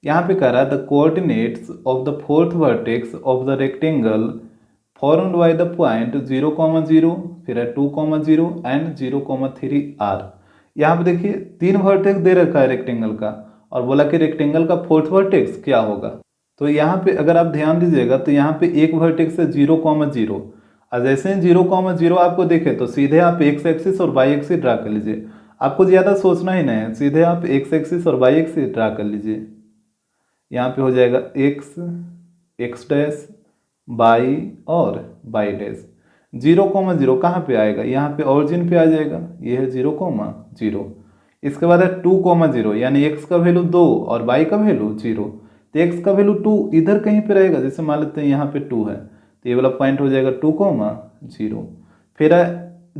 यहाँ पे कह रहा है the coordinates of the fourth vertex of the rectangle formed by the point 0,0 फिर है 2,0 एंड 0,3 आर। यहाँ पे देखिए 3 वर्टेक्स दे रखा है रेक्टेंगल का और बोला कि रेक्टेंगल का फोर्थ वर्टेक्स क्या होगा। तो यहाँ पे अगर आप ध्यान दीजिएगा तो यहाँ पे एक वर्टेक्स है 0,0 और जैसे ही 0,0 आपको देखे तो सीधे आप एक्स एक्सिस और वाई एक्सिस ड्रा कर लीजिए। आपको ज़्यादा सोचना ही नहीं है, सीधे आप एक्स एक्सिस और वाई एक्सिस ड्रा कर लीजिए। यहाँ पे हो जाएगा एक्स डैश बाई और बाई डैश। 0,0 कहाँ पे आएगा, यहाँ पे ऑरिजिन पे आ जाएगा, ये है 0,0। इसके बाद है 2,0 यानी एक्स का वैल्यू 2 और बाई का वैल्यू 0, तो एक्स का वैल्यू 2 इधर कहीं पे रहेगा। जैसे मान लेते हैं यहाँ पे 2 है तो ये वाला पॉइंट हो जाएगा 2,0। फिर है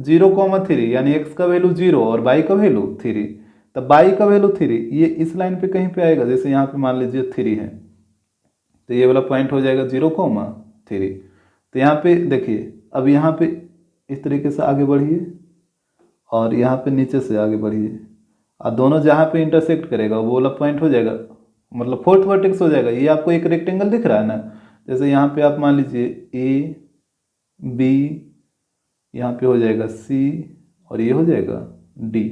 0,3 यानी एक्स का वैल्यू 0 और बाई का वैल्यू 3, तो बाई का वैल्यू 3 ये इस लाइन पे कहीं पे आएगा। जैसे यहाँ पे मान लीजिए 3 है तो ये वाला पॉइंट हो जाएगा 0,3। तो यहाँ पे देखिए अब यहाँ पे इस तरीके से आगे बढ़िए और यहाँ पे नीचे से आगे बढ़िए और दोनों जहाँ पे इंटरसेक्ट करेगा वो वाला पॉइंट हो जाएगा, मतलब फोर्थ वर्टेक्स हो जाएगा। ये आपको एक रेक्टेंगल दिख रहा है ना, जैसे यहाँ पे आप मान लीजिए ए बी, यहाँ पे हो जाएगा सी और ये हो जाएगा डी।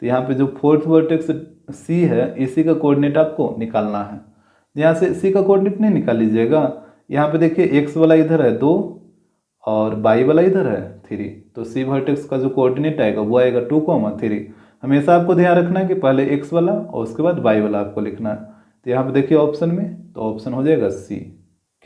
तो यहाँ पे जो फोर्थ वर्टेक्स सी है इसी का कोऑर्डिनेट आपको निकालना है। यहाँ से सी का कोऑर्डिनेट नहीं निकाल लीजिएगा, यहाँ पे देखिए एक्स वाला इधर है 2 और बाई वाला इधर है 3, तो सी वर्टेक्स का जो कोऑर्डिनेट आएगा वो आएगा 2,3। हमेशा आपको ध्यान रखना है कि पहले एक्स वाला और उसके बाद बाई वाला आपको लिखना है। तो यहाँ पे देखिए ऑप्शन में, तो ऑप्शन हो जाएगा सी।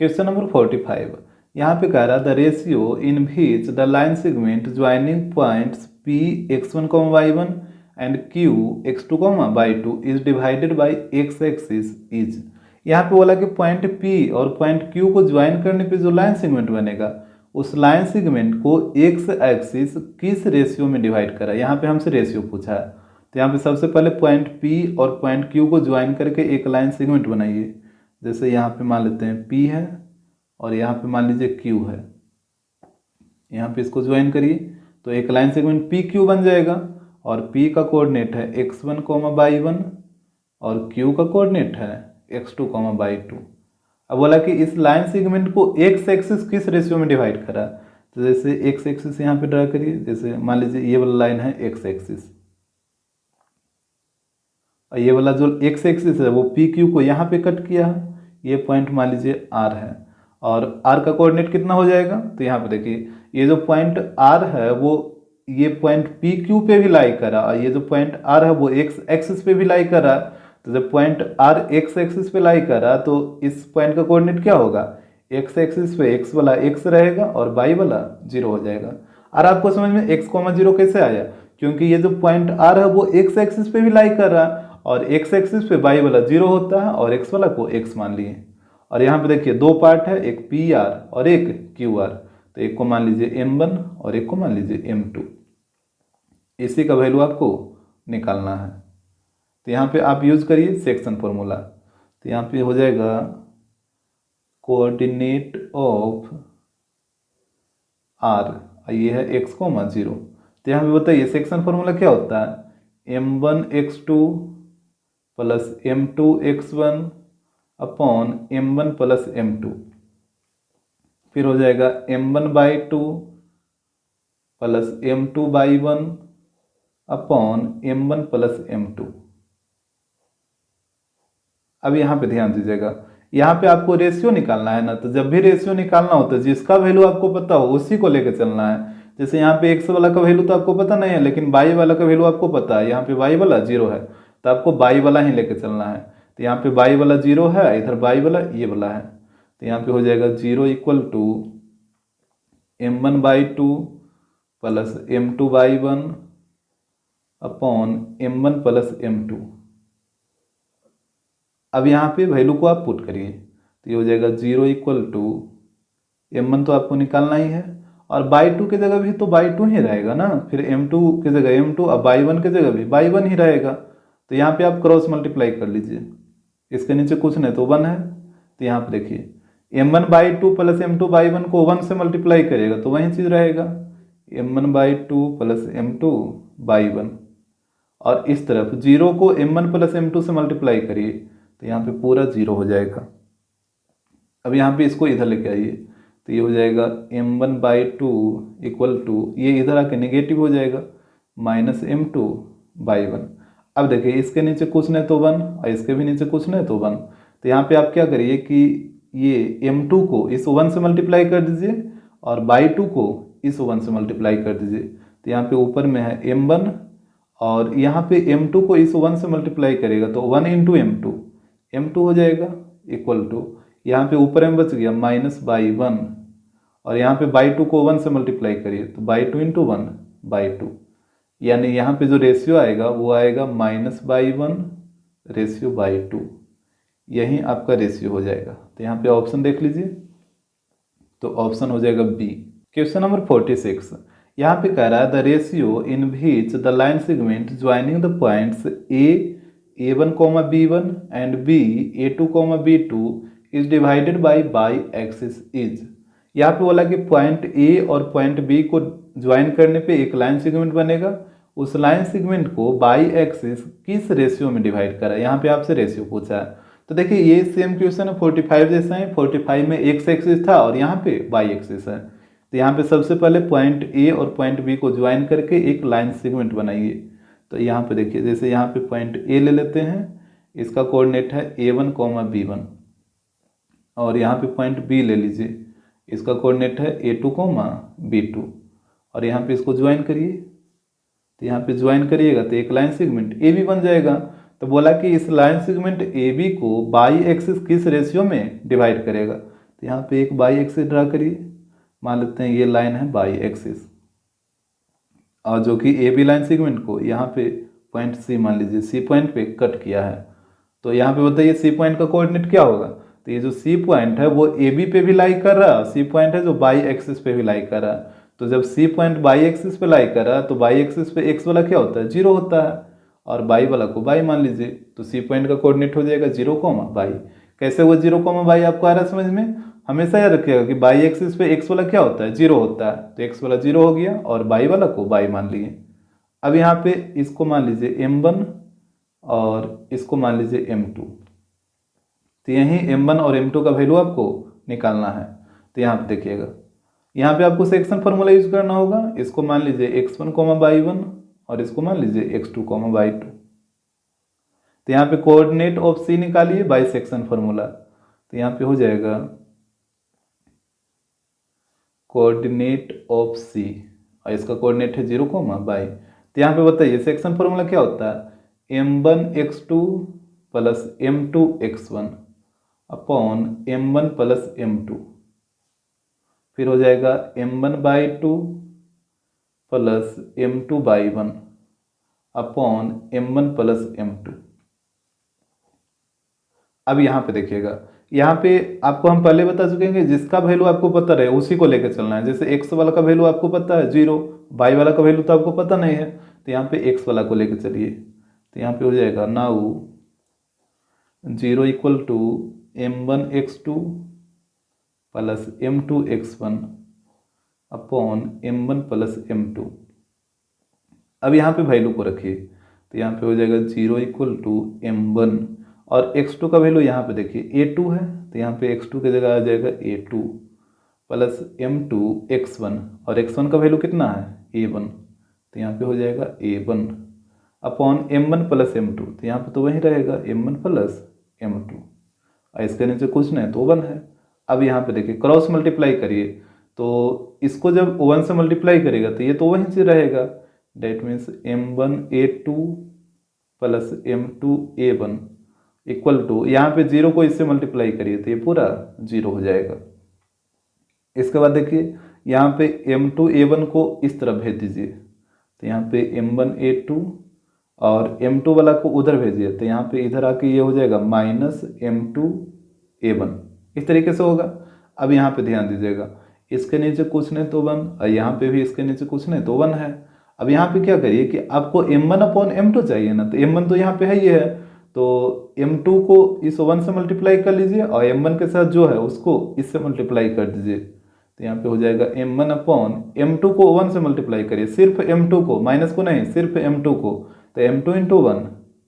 क्वेश्चन नंबर 45, यहाँ पे कह रहा है the ratio in which the line segment joining points P x1, y1 and q x2, y2 is divided by x axis is. यहाँ पे बोला कि पॉइंट P और पॉइंट Q को ज्वाइन करने पे जो लाइन सेगमेंट बनेगा उस लाइन सेगमेंट को एक्स एक्सिस किस रेशियो में डिवाइड करा। यहाँ पे हमसे रेशियो पूछा है, तो यहाँ पे सबसे पहले पॉइंट P और पॉइंट Q को ज्वाइन करके एक लाइन सेगमेंट बनाइए। जैसे यहाँ पे मान लेते हैं P है और यहाँ पे मान लीजिए Q है, यहाँ पे इसको ज्वाइन करिए तो एक लाइन सेगमेंट PQ बन जाएगा और P का कोऑर्डिनेट है x1, y1 और Q का कोऑर्डिनेट है x2, y2। अब बोला कि इस लाइन सेगमेंट को एक्स एक्सिस किस रेशियो में डिवाइड करा, तो जैसे एक्स एक्सिस यहाँ पे ड्रा करिए। जैसे मान लीजिए ये वाला लाइन है एक्स एक्सिस और ये वाला जो एक्स एक्सिस है वो पी क्यू को यहाँ पे कट किया है, ये पॉइंट मान लीजिए आर है और आर का कोऑर्डिनेट कितना हो जाएगा। तो यहाँ पे देखिए ये जो पॉइंट आर है वो ये पॉइंट पी क्यू पे भी लाई कर रहा और ये जो पॉइंट आर है वो एक्स एक्सिस पे भी लाई कर रहा। तो जब पॉइंट आर एक्स एक्सिस पे लाई कर रहा तो इस पॉइंट का कोऑर्डिनेट क्या होगा, एक्स एक्सिस पे एक्स वाला एक्स रहेगा और वाई वाला 0 हो जाएगा। और आपको समझ में x,0 कैसे आया, क्योंकि ये जो पॉइंट आर है वो एक्स एक्सिस पे भी लाई कर रहा और एक्स एक्सिस पे वाई वाला 0 होता है और एक्स वाला को x मान लिए। और यहाँ पे देखिए 2 पार्ट है, एक पी आर और एक क्यू आर, तो एक को मान लीजिए m1 और एक को मान लीजिए m2। इसी का वैल्यू आपको निकालना है। तो यहाँ पे आप यूज करिए सेक्शन फॉर्मूला। तो यहाँ पे हो जाएगा कोऑर्डिनेट ऑफ आर, ये है x,0। तो यहाँ पे बताइए सेक्शन फॉर्मूला क्या होता है, m1x2 plus m2x1 upon m1 plus m2। फिर हो जाएगा m1/2 plus m2/1 upon m1 plus m2। अब यहाँ पे ध्यान दीजिएगा, यहाँ पे आपको रेशियो निकालना है ना, तो जब भी रेशियो निकालना होता है जिसका वैल्यू आपको पता हो उसी को लेकर चलना है। जैसे यहाँ पे x वाला का वैल्यू तो आपको पता नहीं है लेकिन y वाला का वैल्यू आपको पता है, यहाँ पे y वाला 0 है तो आपको y वाला ही लेकर चलना है। तो यहाँ पे y वाला 0 है, इधर y वाला ये वाला है, तो यहाँ पे हो जाएगा 0 = m1/2 plus m2/1 upon m1 plus m2। अब यहाँ पे वैल्यू को आप पुट करिए तो ये हो जाएगा 0 = m1 तो आपको निकालना ही है और y2 की जगह भी तो y2 ही रहेगा ना, फिर m2 की जगह m2 अब y1 की जगह भी y1 ही रहेगा। तो यहाँ पे आप क्रॉस मल्टीप्लाई कर लीजिए, इसके नीचे कुछ नहीं तो 1 है। तो यहाँ पे देखिए m1/2 प्लस m2/1 को 1 से मल्टीप्लाई करेगा तो वही चीज़ रहेगा m1/2 प्लस m2/1 और इस तरफ 0 को m1 प्लस m2 से मल्टीप्लाई करिए तो यहाँ पे पूरा 0 हो जाएगा। अब यहाँ पे इसको इधर लेके आइए, तो ये हो जाएगा m1/2 इक्वल टू, ये इधर आके नेगेटिव हो जाएगा, -m2/1। अब देखिए इसके नीचे कुछ नहीं तो 1 और इसके भी नीचे कुछ नहीं तो 1। तो यहाँ पे आप क्या करिए कि ये m2 को इस 1 से मल्टीप्लाई कर दीजिए और बाई 2 को इस 1 से मल्टीप्लाई कर दीजिए। तो यहाँ पे ऊपर में है m1 और यहाँ पे m2 को इस 1 से मल्टीप्लाई करेगा तो 1 × m2 हो जाएगा इक्वल टू, यहाँ पे ऊपर में बच गया -/1 और यहाँ पे बाई 2 को 1 से मल्टीप्लाई करिए तो बाई 2 × 1/2, यानी यहाँ पे जो रेशियो आएगा वो आएगा -/1/2। यही आपका रेशियो हो जाएगा। तो यहाँ पे ऑप्शन देख लीजिए, तो ऑप्शन हो जाएगा बी। क्वेश्चन नंबर 46, यहाँ पे कह रहा है the ratio in which the line segment joining the points a1, b1 and b a2, b2 is divided by axis is. यहाँ पे बोला कि पॉइंट ए और पॉइंट बी को ज्वाइन करने पे एक लाइन सेगमेंट बनेगा, उस लाइन सेगमेंट को बाई एक्सिस किस रेशियो में डिवाइड करा है। यहाँ पे आपसे रेशियो पूछा है। तो देखिए ये सेम क्वेश्चन है 45 जैसा है। 45 में एक्स एक्सिस था और यहाँ पे वाई एक्सिस है। तो यहाँ पे सबसे पहले पॉइंट ए और पॉइंट बी को ज्वाइन करके एक लाइन सेगमेंट बनाइए। तो यहाँ पे देखिए, जैसे यहाँ पे पॉइंट ए ले लेते हैं, इसका कोऑर्डिनेट है a1, b1 और यहाँ पे पॉइंट बी ले लीजिए, इसका कोऑर्डिनेट है a2, b2 और यहाँ पे इसको ज्वाइन करिए। तो यहाँ पे ज्वाइन करिएगा तो एक लाइन सेगमेंट ए बी बन जाएगा। तो बोला कि इस लाइन सेगमेंट ए बी को बाई एक्सिस किस रेशियो में डिवाइड करेगा। तो यहाँ पे एक बाई एक्सिस ड्रा करिए, मान लेते हैं ये लाइन है बाई एक्सिस और जो कि ए बी लाइन सेगमेंट को यहाँ पे पॉइंट सी मान लीजिए, सी पॉइंट पे कट किया है। तो यहाँ पे बताइए सी पॉइंट का कोऑर्डिनेट क्या होगा। तो ये जो सी पॉइंट है वो ए बी पे भी लाई कर रहा है, सी पॉइंट है जो बाई एक्सिस पे भी लाई कर रहा है। तो जब सी पॉइंट बाई एक्सिस पे लाई कर रहा है तो बाई एक्सिस पे एक्स वाला क्या होता है, 0 होता है और बाई वाला को बाई मान लीजिए। तो सी पॉइंट का कोऑर्डिनेट हो जाएगा 0, बाई। कैसे हुआ 0, बाई, आपको आ रहा है समझ में। हमेशा याद रखिएगा कि बाई एक्सिस पे एक्स वाला क्या होता है, 0 होता है। तो एक्स वाला 0 हो गया और बाई वाला को बाई मान लिए। अब यहाँ पे इसको मान लीजिए m1 और इसको मान लीजिए m2। तो यही m1 और m2 का वैल्यू आपको निकालना है। तो यहाँ पे देखिएगा, यहाँ पे आपको सेक्शन फार्मूला यूज करना होगा। इसको मान लीजिए x1, y1 और इसको मान लीजिए x2, y2। तो यहाँ पे कोऑर्डिनेट ऑफ c निकालिए बाई सेक्शन फार्मूला। तो यहाँ पे हो जाएगा कोऑर्डिनेट ऑफ c और इसका कोऑर्डिनेट है 0, बाई। तो यहाँ पे बताइए सेक्शन फार्मूला क्या होता है, m1x2 plus m2x1 upon m1 plus m2। फिर हो जाएगा m1/2 plus m2/1 upon m1 plus m2। अब यहाँ पे देखिएगा, यहाँ पे आपको हम पहले बता चुके हैं जिसका वैल्यू आपको पता रहे उसी को लेकर चलना है। जैसे x वाला का वैल्यू आपको पता है 0, y वाला का वैल्यू तो आपको पता नहीं है, तो यहाँ पे x वाला को लेकर चलिए। तो यहाँ पे हो जाएगा now 0 = m1x2 plus m2x1 upon m1 plus m2। अब यहाँ पे वैल्यू को रखिए, तो यहाँ पे हो जाएगा 0 = m1 और x2 का वैल्यू यहाँ पे देखिए a2 है, तो यहाँ पे x2 की जगह आ जाएगा a2 प्लस m2x1 और x1 का वैल्यू कितना है a1, तो यहाँ पे हो जाएगा a1 upon m1 plus m2। तो यहाँ पे तो वही रहेगा m1 प्लस m2 और इसके नीचे कुछ नहीं तो 1 है। अब यहाँ पे देखिए क्रॉस मल्टीप्लाई करिए, तो इसको जब 1 से मल्टीप्लाई करेगा तो ये तो वहीं से रहेगा। That means m1a2 plus m2a1 equal to, यहाँ पे 0 को इससे मल्टीप्लाई करिए तो ये पूरा 0 हो जाएगा। इसके बाद देखिए यहाँ पे m2a1 को इस तरफ भेज दीजिए, तो यहाँ पे m1a2 और m2 वाला को उधर भेजिए, तो यहाँ पे इधर आके ये हो जाएगा -m2a1, इस तरीके से होगा। अब यहाँ पे ध्यान दीजिएगा, इसके नीचे कुछ नहीं तो 1 और यहाँ पे भी इसके नीचे कुछ नहीं तो 1 है। अब यहाँ पे क्या करिए कि आपको m1/m2 चाहिए ना, तो m1 तो यहाँ पे है, ये है, तो m2 को इस 1 से मल्टीप्लाई कर लीजिए और m1 के साथ जो है उसको इससे मल्टीप्लाई कर दीजिए। तो यहाँ पे हो जाएगा m1/m2 को 1 से मल्टीप्लाई करिए, सिर्फ m2 को, माइनस को नहीं, सिर्फ m2 को, तो m2 × 1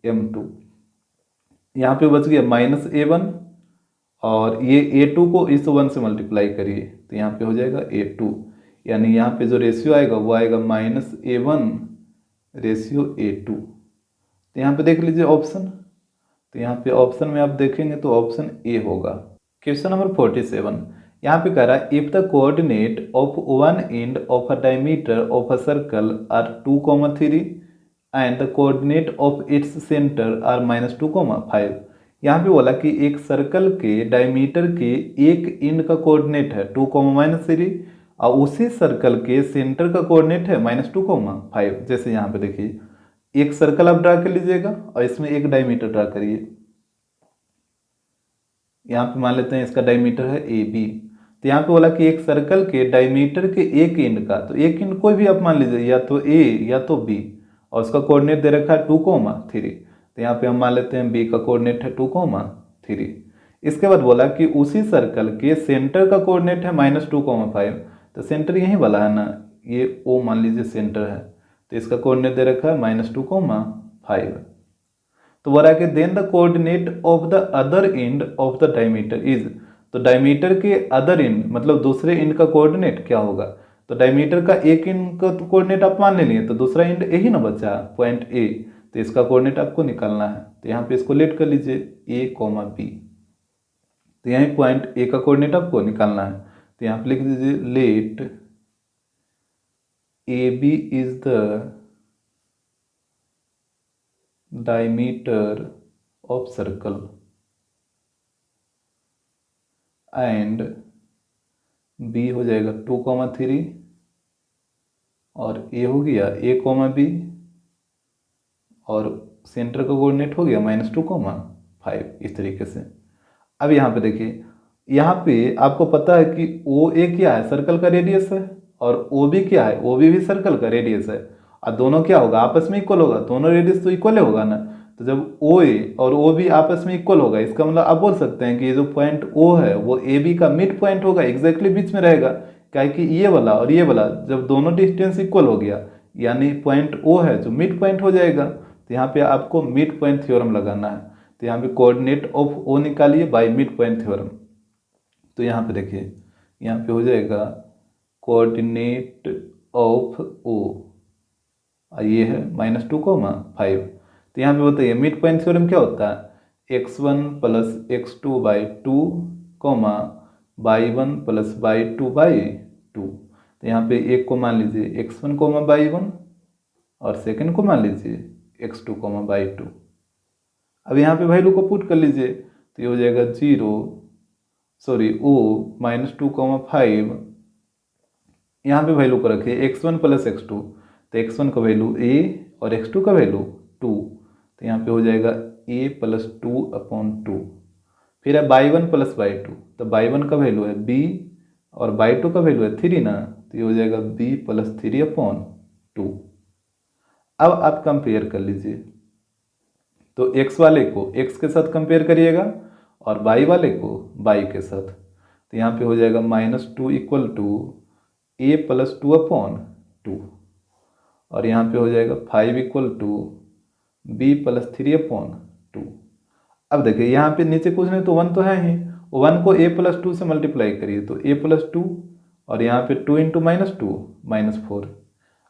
m2। यहाँ पे बच गया -a1 और ये a2 को इस 1 से मल्टीप्लाई करिए तो यहाँ पे हो जाएगा a2, यानी यहाँ पे जो रेशियो आएगा वो आएगा -a1 रेशियो a2। तो यहाँ पे देख लीजिए ऑप्शन, तो यहाँ पे ऑप्शन में आप देखेंगे तो ऑप्शन ए होगा। क्वेश्चन नंबर 47, यहाँ पे कह रहा है if the coordinate of one end of a diameter of a circle are 2,3 and the coordinate of its centre are -2,5। यहाँ पे बोला कि एक सर्कल के डायमीटर के एक एंड का कोऑर्डिनेट है 2,-3 और उसी सर्कल के सेंटर का कोऑर्डिनेट है -2,5। जैसे यहाँ पे देखिए एक सर्कल आप ड्रा कर लीजिएगा और इसमें एक डायमीटर ड्रा करिए। यहाँ पे मान लेते हैं इसका डायमीटर है ए बी। तो यहाँ पे बोला कि एक सर्कल के डायमीटर के एक एंड का, तो एक एंड कोई भी आप मान लीजिए या तो ए या तो बी और उसका कोऑर्डिनेट दे रखा है 2,3। तो यहाँ पे हम मान लेते हैं बी का कोऑर्डिनेट है 2,3। इसके बाद बोला कि उसी सर्कल के सेंटर का कोऑर्डिनेट है -2,5। तो सेंटर यही वाला है ना, ये ओ मान लीजिए सेंटर है, तो इसका कोऑर्डिनेट दे रखा है -2,5। तो बोला कि then the coordinate of the other end of the diameter is, तो डायमीटर के अदर एंड मतलब दूसरे एंड का कोऑर्डिनेट क्या होगा। तो डायमीटर का एक एंड का तो कोऑर्डिनेट आप मान ले लिए, तो दूसरा एंड ए ही ना बचा पॉइंट ए, तो इसका कोऑर्डिनेट आपको निकालना है। तो यहाँ पे इसको लेट कर लीजिए ए, बी। तो यहीं पॉइंट ए का कोऑर्डिनेट आपको निकालना है। तो यहाँ पे लिख दीजिए let A B is the diameter of circle and b हो जाएगा 2,3 और a हो गया a, b और सेंटर का कोऑर्डिनेट हो गया -2,5 इस तरीके से। अब यहाँ पे देखिए, यहाँ पे आपको पता है कि ओ ए क्या है, सर्कल का रेडियस है, और ओ बी क्या है, ओ बी भी सर्कल का रेडियस है, और दोनों क्या होगा आपस में इक्वल होगा, दोनों रेडियस तो इक्वल होगा ना। तो जब ओ ए और ओ बी आपस में इक्वल होगा, इसका मतलब आप बोल सकते हैं कि ये जो पॉइंट ओ है वो ए बी का मिड पॉइंट होगा, एग्जैक्टली बीच में रहेगा। क्या कि ये वाला और ये वाला जब दोनों डिस्टेंस इक्वल हो गया, यानी पॉइंट ओ है जो मिड पॉइंट हो जाएगा। तो यहाँ पे आपको मिड पॉइंट थ्योरम लगाना है। तो यहाँ पे कोऑर्डिनेट ऑफ ओ निकालिए बाय मिड पॉइंट थ्योरम। तो यहाँ पे देखिए, यहाँ पे हो जाएगा कोऑर्डिनेट ऑफ ओ, ये है -2,5। तो यहाँ पे बताइए मिड पॉइंट थ्योरम क्या होता है, x1 + x2/2, y1 + y2/2। तो यहाँ पे एक को मान लीजिए x1, y1 और सेकंड को मान लीजिए x2, y2। अब यहाँ पे वैल्यू को पुट कर लीजिए, तो ये हो जाएगा ओ -2,5। यहाँ पे वैल्यू को रखिए x1 + x2, तो x1 का वैल्यू a और x2 का वैल्यू 2। तो यहाँ पे हो जाएगा a + 2/2। फिर है y1 + y2, तो y1 का वैल्यू है b और y2 का वैल्यू है 3 ना, तो ये हो जाएगा b + 3/2। अब आप कंपेयर कर लीजिए, तो x वाले को x के साथ कंपेयर करिएगा और y वाले को y के साथ। तो यहाँ पे हो जाएगा -2 = a + 2/2 और यहाँ पे हो जाएगा 5 = b + 3/2। अब देखिए यहाँ पे नीचे कुछ नहीं तो 1 तो है ही, 1 को a + 2 से मल्टीप्लाई करिए तो a + 2 और यहाँ पे 2 × -2 -4।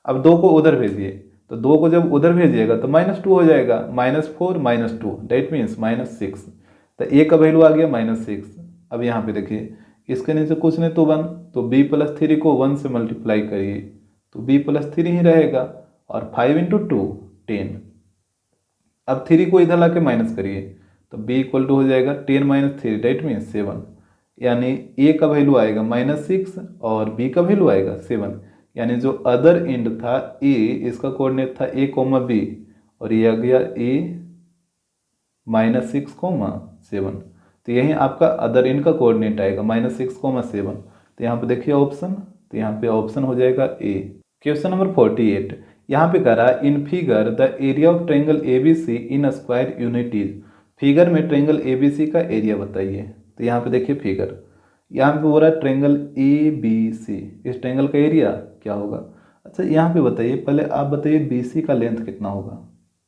अब 2 को उधर भेजिए, तो 2 को जब उधर भेजिएगा तो -2 हो जाएगा, -4 -2 दैट मीन्स -6। तो a का वैल्यू आ गया -6। अब यहाँ पे देखिए इसके नीचे कुछ नहीं तो 1, तो b + 3 को 1 से मल्टीप्लाई करिए तो b + 3 ही रहेगा और 5 × 2 10। अब 3 को इधर लाके माइनस करिए तो b = हो जाएगा 10 - 3 दैट मीन्स 7, यानी a का वैल्यू आएगा -6 और b का वैल्यू आएगा 7। यानी जो अदर एंड था a, इसका कोऑर्डिनेट था a, b और ये आ गया a -6, 7। तो यही आपका अदर एंड का कोऑर्डिनेट आएगा -6, 7। तो यहाँ पे देखिए ऑप्शन, तो यहाँ पे ऑप्शन हो जाएगा ए। क्वेश्चन नंबर 48, यहाँ पे कह रहा है in figure the area of triangle ABC in square unit is. Figure में ट्रायंगल ABC का एरिया बताइए। तो यहाँ पे देखिए फिगर, यहाँ पे बोल रहा है ट्रायंगल ABC, इस ट्रायंगल का एरिया क्या होगा। अच्छा यहाँ पे बताइए, पहले आप बताइए BC का लेंथ कितना होगा,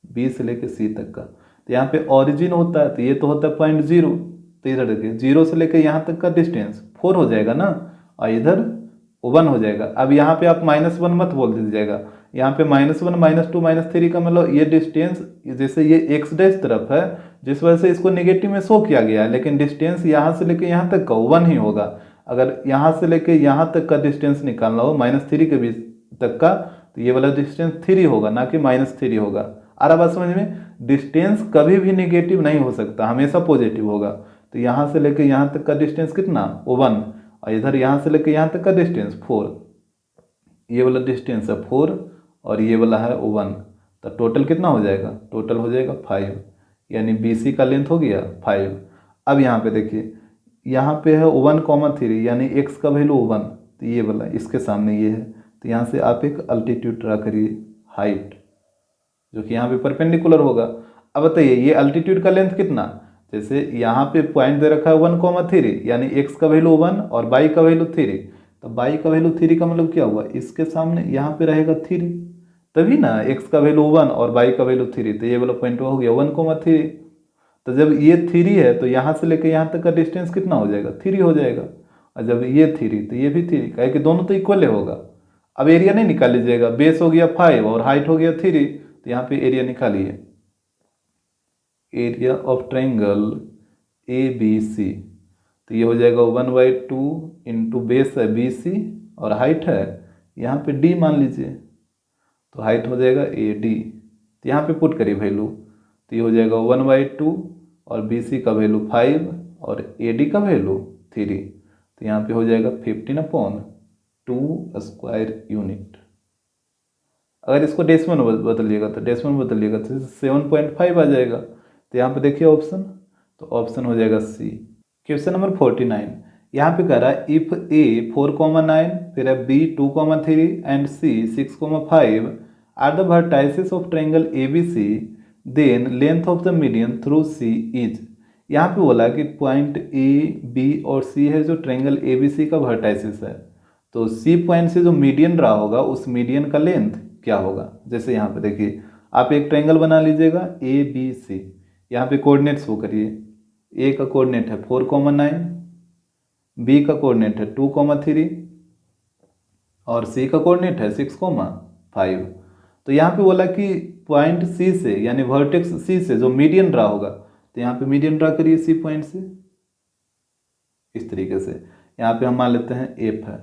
B से लेके C तक का। तो यहाँ पे ऑरिजिन होता है तो ये तो होता है 0.0, तो इधर देखिए 0 से लेकर यहाँ तक का डिस्टेंस 4 हो जाएगा ना, और इधर 1 हो जाएगा। अब यहाँ पे आप -1 मत बोल दीजिएगा, यहाँ पे -1 -2 -3 का मतलब ये डिस्टेंस, जैसे ये x डैश तरफ है जिस वजह से इसको नेगेटिव में शो किया गया है, लेकिन डिस्टेंस यहाँ से लेकर यहाँ तक का 1 ही होगा। अगर यहाँ से लेकर यहाँ तक का डिस्टेंस निकालना हो -3 के बीच तक का, तो ये वाला डिस्टेंस 3 होगा, ना कि -3 होगा। आ रहा बात समझ में? डिस्टेंस कभी भी नेगेटिव नहीं हो सकता, हमेशा पॉजिटिव होगा। तो यहाँ से लेकर यहाँ तक का डिस्टेंस कितना 1, और इधर यहाँ से लेकर यहाँ तक का डिस्टेंस 4, ये वाला डिस्टेंस है 4 और ये वाला है 1, तो टोटल कितना हो जाएगा? टोटल हो जाएगा 5, यानी BC का लेंथ हो गया 5। अब यहाँ पे देखिए, यहाँ पे है 1,3 यानी x का वैल्यू 1, तो ये वाला इसके सामने ये है, तो यहाँ से आप एक अल्टीट्यूड ड्रा करिए हाइट, जो कि यहाँ पे परपेंडिकुलर होगा। अब बताइए ये अल्टीट्यूड का लेंथ कितना, जैसे यहाँ पे पॉइंट दे रखा है 1,3 यानी x का वैल्यू 1 और y का वैल्यू 3, तो y का वैल्यू 3 का मतलब क्या हुआ, इसके सामने यहाँ पे रहेगा 3, तभी ना x का वैल्यू 1 और y का वैल्यू 3, तो ये वाला पॉइंट हो गया 1,3। तो जब ये 3 है तो यहाँ से लेकर यहाँ तक का डिस्टेंस कितना हो जाएगा? 3 हो जाएगा। और जब ये 3 तो ये भी 3, कहे कि दोनों तो इक्वल होगा। अब एरिया नहीं निकाल लीजिएगा, बेस हो गया 5 और हाइट हो गया 3, तो यहाँ पे एरिया निकालिए, एरिया ऑफ ट्रायंगल ABC, तो ये हो जाएगा 1/2 इंटू बेस है BC और हाइट है यहाँ पे D मान लीजिए, तो हाइट हो जाएगा AD, तो यहाँ पे पुट करिए वैल्यू, तो ये हो जाएगा 1/2 और BC का वैल्यू 5 और AD का वैल्यू 3, तो यहाँ पे हो जाएगा 15/2 स्क्वायर यूनिट। अगर इसको डेसिमल बदलिएगा तो 7.5 आ जाएगा। तो यहाँ पे देखिए ऑप्शन, तो ऑप्शन हो जाएगा C। क्वेश्चन नंबर 49, यहाँ पे कह रहा है इफ A 4,9 फिर है B 2,3 and C 6,5 are the vertices of triangle ABC, then length of the median through C is. यहाँ पे बोला कि पॉइंट A, B और C है जो ट्रायंगल ABC का वर्टाइसिस है, तो C पॉइंट से जो मीडियन रहा होगा उस मीडियन का लेंथ क्या होगा। जैसे यहाँ पे देखिए, आप एक ट्रायंगल बना लीजिएगा ABC, यहाँ पे कोऑर्डिनेट शो करिए, A का कोऑर्डिनेट है 4,9, B का कोऑर्डिनेट है 2,3 और C का कोऑर्डिनेट है 6,5। तो यहाँ पे बोला कि पॉइंट C से यानी वर्टेक्स C से जो मीडियन ड्रा होगा, तो यहाँ पे मीडियन ड्रा करिए C पॉइंट से इस तरीके से। यहाँ पे हम मान लेते हैं F है,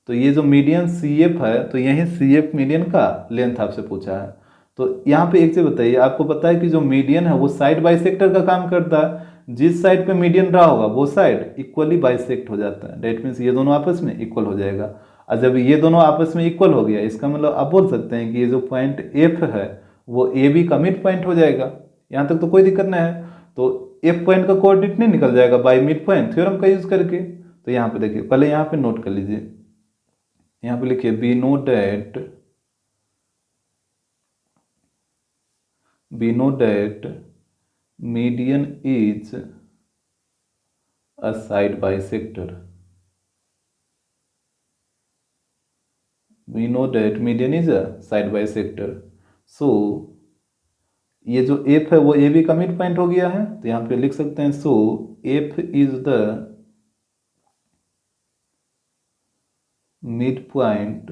तो ये जो मीडियन CF है, तो यही CF मीडियन का लेंथ आपसे पूछा है। तो यहाँ पे एक चीज बताइए, आपको पता है कि जो मीडियन है वो साइड बाइसेक्टर का काम करता है, जिस साइड पे मीडियन रहा होगा वो साइड इक्वली बाइसेक्ट हो जाता है, डेट मीन्स ये दोनों आपस में इक्वल हो जाएगा। और जब ये दोनों आपस में इक्वल हो गया, इसका मतलब आप बोल सकते हैं कि ये जो पॉइंट F है वो AB का मिड पॉइंट हो जाएगा। यहाँ तक तो कोई दिक्कत नहीं है। तो F पॉइंट का कोऑर्डिनेट नहीं निकल जाएगा बाय मिड पॉइंट थ्योरम का यूज करके। तो यहाँ पे देखिए, पहले यहाँ पे नोट कर लीजिए, यहाँ पे लिखिए we know that median is a side bisector. We know that median is a side bisector. So ये जो F है वो AB का मिड पॉइंट हो गया है, तो यहाँ पे लिख सकते हैं सो F is the mid point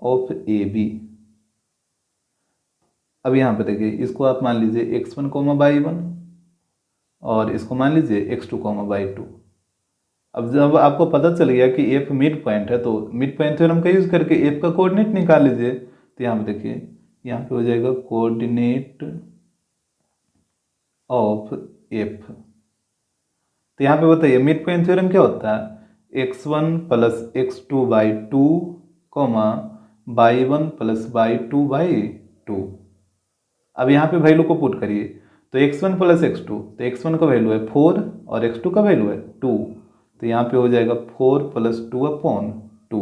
of AB। अब यहाँ पे देखिए, इसको आप मान लीजिए x1, y1 और इसको मान लीजिए x2, y2। अब जब आपको पता चल गया कि F मिड पॉइंट है, तो मिड पॉइंट थ्योरम का यूज करके F का कोऑर्डिनेट निकाल लीजिए। तो यहाँ पे देखिए, यहाँ पे हो जाएगा कोऑर्डिनेट ऑफ F। तो यहाँ पे बताइए मिड पॉइंट थ्योरम क्या होता है, x1 plus x2 by 2, y1 plus y2 by 2। अब यहाँ पे वैल्यू को पुट करिए, तो x1 प्लस x2, तो x1 का वैल्यू है 4 और x2 का वैल्यू है 2, तो यहाँ पे हो जाएगा 4 प्लस 2/2।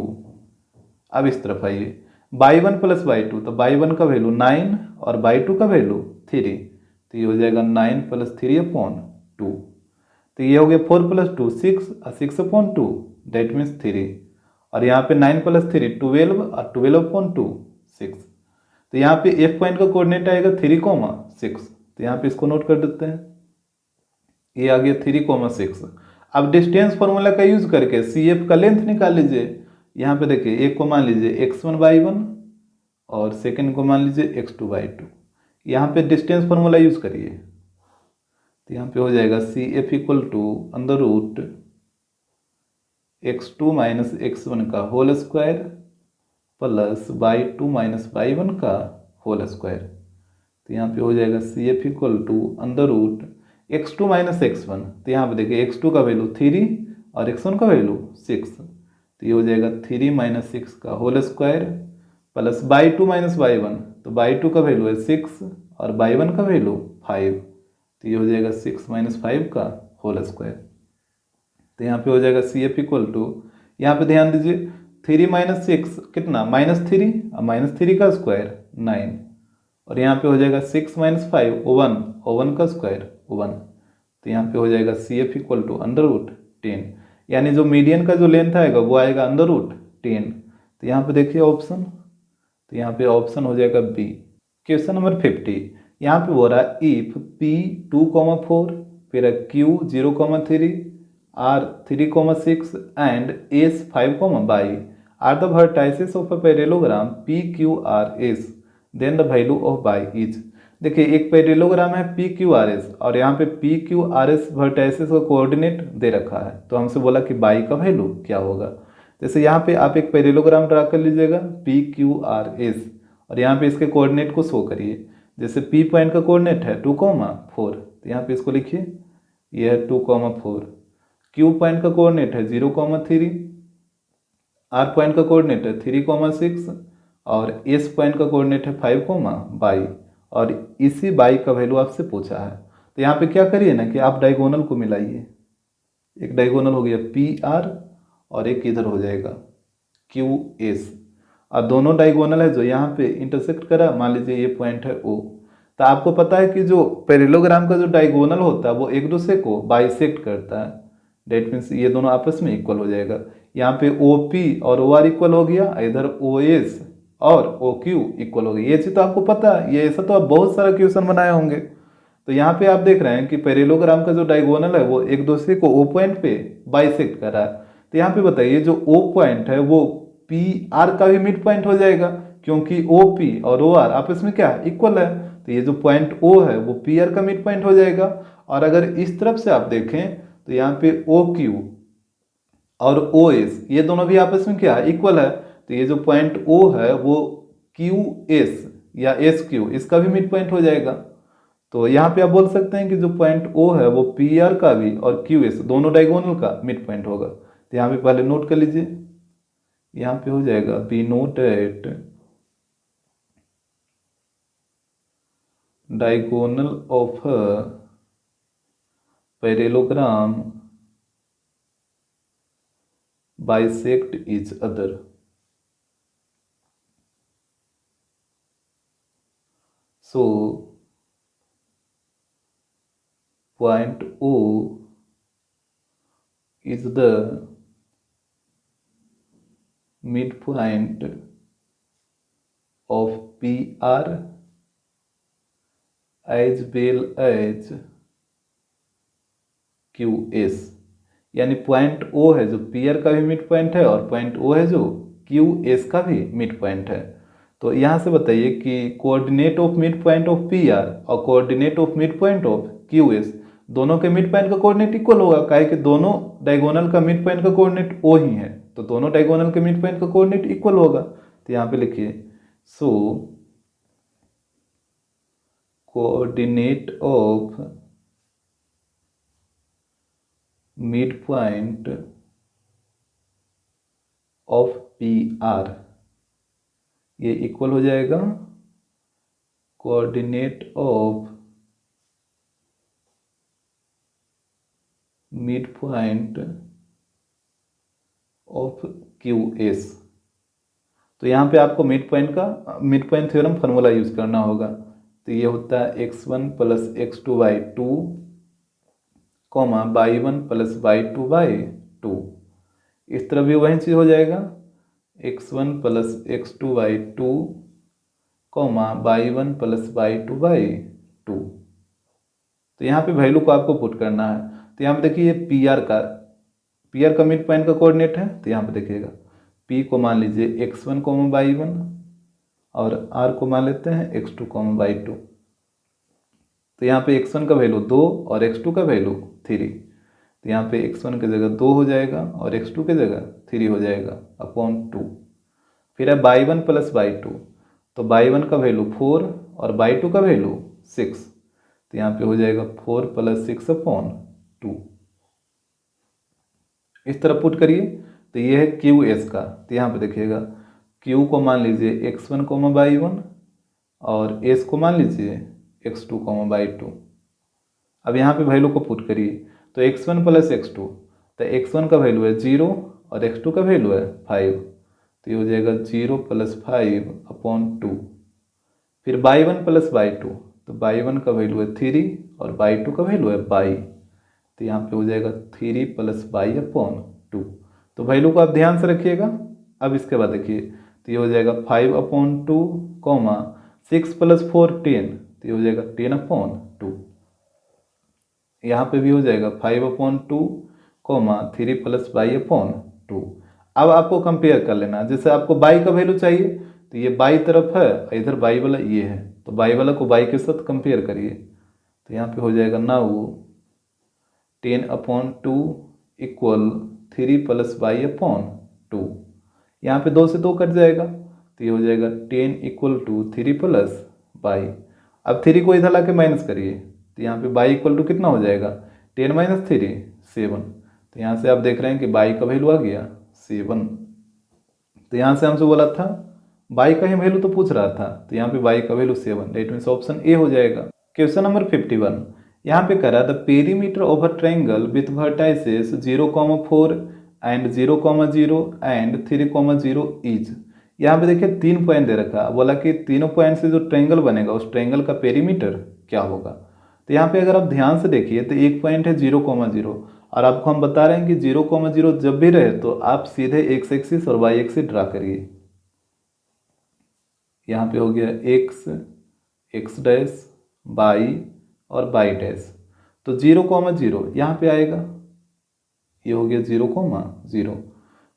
अब इस तरफ आइए, y1 प्लस y2, तो y1 का वैल्यू 9 और y2 का वैल्यू 3, तो ये हो जाएगा 9 प्लस 3/2। तो ये हो गया 4 प्लस 2 6 और 6/2 डेट मीन्स 3, और यहाँ पे 9 प्लस 3 12 और 12/2 6। तो यहाँ पे एफ पॉइंट का कोऑर्डिनेट आएगा 3,6। तो यहाँ पे इसको नोट कर देते हैं, ये आ गया 3,6। अब डिस्टेंस फॉर्मूला का यूज करके सी एफ का लेंथ निकाल लीजिए। यहाँ पे देखिए एक को मान लीजिए x1/1 और सेकंड को मान लीजिए x2/2। यहाँ पे डिस्टेंस फॉर्मूला यूज करिए, तो यहाँ पे हो जाएगा C F equal to under root x2 minus x1 का whole square plus y2 minus y1 का होल स्क्वायर। तो यहाँ पे हो जाएगा C F equal to under root x2 minus x1। तो यहाँ पे देखिए x2 का वैल्यू 3 और x1 का वैल्यू 6। तो ये हो जाएगा 3 माइनस 6 का whole square plus y2 minus y1। तो y2 का वैल्यू है 6 और y1 का वैल्यू 5। तो ये हो जाएगा 6 माइनस 5 का होल स्क्वायर। तो यहाँ पे हो जाएगा सी एफ इक्वल टू, यहाँ पे ध्यान दीजिए 3 माइनस 6 कितना -3 और -3 का स्क्वायर 9। और यहाँ पे हो जाएगा 6 माइनस 5 1 और 1 का स्क्वायर 1। तो यहाँ पे हो जाएगा C F equal to under root 10, यानी जो मीडियन का जो लेंथ आएगा वो आएगा अंडर रूट 10। तो यहाँ पे देखिए ऑप्शन, तो यहाँ पे ऑप्शन हो जाएगा बी। क्वेश्चन नंबर 50, यहाँ पे हो रहा है इफ P 2,4 फिर Q 0,3 R 3,6 and S 5,5 are the vertices of a parallelogram PQRS, then the value of y is। देखिए एक पैरेललोग्राम है PQRS और यहाँ पे PQRS वर्टाइसेस का कोऑर्डिनेट दे रखा है, तो हमसे बोला कि y का वैल्यू क्या होगा। जैसे यहाँ पे आप एक पैरेललोग्राम ड्रा कर लीजिएगा PQRS और यहाँ पे इसके कोऑर्डिनेट को शो करिए। जैसे P पॉइंट का कोऑर्डिनेट है 2,4, तो यहाँ पे इसको लिखिए, यह है 2,4। Q पॉइंट का कोऑर्डिनेट है 0,3, R पॉइंट का कोऑर्डिनेट है 3,6 और S पॉइंट का कोऑर्डिनेट है 5,5 और इसी y का वैल्यू आपसे पूछा है। तो यहाँ पे क्या करिए ना कि आप डायगोनल को मिलाइए, एक डायगोनल हो गया PR और एक इधर हो जाएगा QS, और दोनों डायगोनल है जो यहाँ पे इंटरसेक्ट करा, मान लीजिए ये पॉइंट है O। तो आपको पता है कि जो पैरेललोग्राम का जो डायगोनल होता है वो एक दूसरे को बाइसेक्ट करता है, डेट मीन्स ये दोनों आपस में इक्वल हो जाएगा। यहाँ पे OP और OR इक्वल हो गया, इधर OS और OQ इक्वल हो गया। ये चीज़ तो आपको पता है, ये ऐसा तो आप बहुत सारा क्वेश्चन बनाए होंगे। तो यहाँ पे आप देख रहे हैं कि पैरेललोग्राम का जो डायगोनल है वो एक दूसरे को O पॉइंट पे बाइसेक्ट कर रहा है। तो यहाँ पे बताइए जो O पॉइंट है वो PR का भी मिड पॉइंट हो जाएगा, क्योंकि OP और OR आपस में क्या इक्वल है। तो ये जो पॉइंट O है वो PR का मिड पॉइंट हो जाएगा। और अगर इस तरफ से आप देखें तो यहाँ पे OQ और OS ये दोनों भी आपस में क्या इक्वल है। तो ये जो पॉइंट O है वो QS या SQ इसका भी मिड पॉइंट हो जाएगा। तो यहाँ पे आप बोल सकते हैं कि जो पॉइंट O है वो PR का भी और QS दोनों डायगोनल का मिड पॉइंट होगा। तो यहाँ पे पहले नोट कर लीजिए, यहाँ पे हो जाएगा be note at diagonal of parallelogram bisect each other। So point O is the midpoint of PR as well as QS, यानी पॉइंट O है जो PR का भी मिड पॉइंट है और पॉइंट O है जो QS का भी मिड पॉइंट है। तो यहाँ से बताइए कि coordinate of mid point of PR और coordinate of mid point of QS दोनों के मिड पॉइंट का कोऑर्डिनेट इक्वल होगा, काहे कि दोनों डायगोनल का मिड पॉइंट का कोऑर्डिनेट O ही है, तो दोनों डायगोनल के मिड पॉइंट का कोऑर्डिनेट इक्वल होगा। तो यहाँ पे लिखिए so coordinate of midpoint of PR ये इक्वल हो जाएगा coordinate of midpoint of QS। तो यहाँ पे आपको mid point theorem formula use करना होगा। तो ये होता है x1 plus x2/2 y1 plus y2/2। इस तरह भी वही चीज़ हो जाएगा x1 plus x2/2 comma y1 plus y2 by 2। तो यहाँ पे वैल्यू को आपको पुट करना है। तो यहाँ पे देखिए ये पी आर का मिड पॉइंट का कोऑर्डिनेट है। तो यहाँ पे देखिएगा p को मान लीजिए x1 y1 और r को मान लेते हैं x2 y2। तो यहाँ पे x1 का वैल्यू 2 और x2 का वैल्यू 3। तो यहाँ पे x1 की जगह 2 हो जाएगा और x2 की जगह 3 हो जाएगा अपॉन 2। फिर है y1 प्लस y2। तो y1 का वैल्यू 4 और y2 का वैल्यू 6। तो यहाँ पे हो जाएगा 4 प्लस 6 अपॉन 2। इस तरह पुट करिए। तो ये है क्यू एस का। तो यहाँ पे देखिएगा क्यू को मान लीजिए x1 y1 और एस को मान लीजिए x2 y2। अब यहाँ पे वैल्यू को पुट करिए। तो x1 प्लस x2, तो x1 का वैल्यू है 0 और x2 का वैल्यू है 5। तो ये हो जाएगा 0 प्लस 5 अपॉन 2। फिर y1 प्लस y2, तो y1 का वैल्यू है 3 और y2 का वैल्यू है y। तो यहाँ पे हो जाएगा 3 प्लस y अपॉन 2। तो वैल्यू को आप ध्यान से रखिएगा। अब इसके बाद देखिए तो ये हो जाएगा 5 अपॉन 2 कॉमा 6 प्लस 4 10। तो ये हो जाएगा 10 अपॉन 2। यहाँ पे भी हो जाएगा 5 upon 2 comma 3 plus y upon 2। अब आपको कंपेयर कर लेना। जैसे आपको y का वैल्यू चाहिए तो ये बाई तरफ है, इधर y वाला ये है, तो y वाला को y के साथ कंपेयर करिए। तो यहाँ पे हो जाएगा now 10 upon 2 equal 3 plus y upon 2। यहाँ पे 2 से 2 कट जाएगा। तो ये हो जाएगा 10 इक्वल टू 3 प्लस y। अब 3 को इधर ला के माइनस करिए। तो यहाँ पे y इक्वल टू कितना हो जाएगा 10 माइनस 3 7। तो यहाँ से आप देख रहे हैं कि y का वैल्यू आ गया 7। तो यहाँ से हमसे बोला था y का ही वैल्यू तो पूछ रहा था। तो यहाँ पे y का value 7, that means option A हो जाएगा। क्वेश्चन नंबर 51 यहाँ पे करा the perimeter of a triangle with vertices 0,4 and 0,0 and 3,0 each. यहाँ पे देखिए 3 पॉइंट दे रखा, बोला कि तीनों पॉइंट से जो ट्रायंगल बनेगा उस ट्रायंगल का पेरीमीटर क्या होगा। तो यहाँ पे अगर आप ध्यान से देखिए तो एक पॉइंट है 0,0 और आपको हम बता रहे हैं कि 0,0 जब भी रहे तो आप सीधे एक्स एक्सिस और वाई एक्सिस ड्रा करिए। यहाँ पे हो गया एक्स डैश वाई और वाई डैश। तो 0,0 यहाँ पे आएगा, ये हो गया 0,0।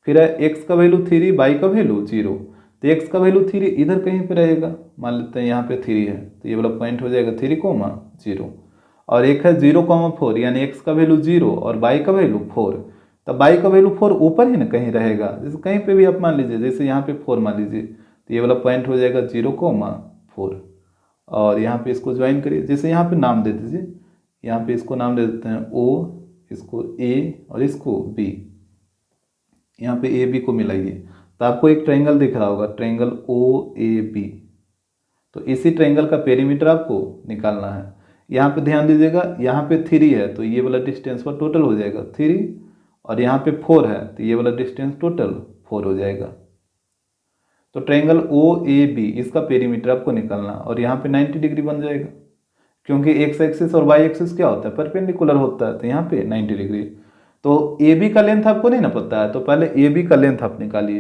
फिर है एक्स का वैल्यू 3, वाई का वैल्यू 0। तो एक्स का वैल्यू 3 इधर कहीं पे रहेगा, मान लेते हैं यहाँ पे 3 है, तो ये वाला पॉइंट हो जाएगा 3,0। और एक है 0,4 यानी एक्स का वैल्यू 0 और वाई का वैल्यू 4। तो वाई का वैल्यू 4 ऊपर ही ना कहीं रहेगा, जैसे कहीं पे भी आप मान लीजिए, जैसे यहाँ पे 4 मान लीजिए, तो ये वाला पॉइंट हो जाएगा 0,4। और यहाँ पे इसको ज्वाइन करिए। जैसे यहाँ पे नाम दे दीजिए, यहाँ पे इसको नाम दे देते हैं O, इसको A और इसको B। यहाँ पे ए बी को मिलाइए तो आपको एक ट्रायंगल दिख रहा होगा, ट्रायंगल OAB। तो इसी ट्रायंगल का पेरीमीटर आपको निकालना है। यहाँ पे ध्यान दीजिएगा, यहाँ पे 3 है तो ये वाला डिस्टेंस पर टोटल हो जाएगा 3, और यहाँ पे 4 है तो ये वाला डिस्टेंस टोटल 4 हो जाएगा। तो ट्रायंगल OAB इसका पेरीमीटर आपको निकालना, और यहाँ पे 90 डिग्री बन जाएगा, क्योंकि एक्स एक्सिस और वाई एक्सिस क्या होता है, परपेंडिकुलर होता है। तो यहाँ पे 90 डिग्री। तो ए बी का लेंथ आपको नहीं ना पता है, तो पहले ए बी का लेंथ आप निकालिए।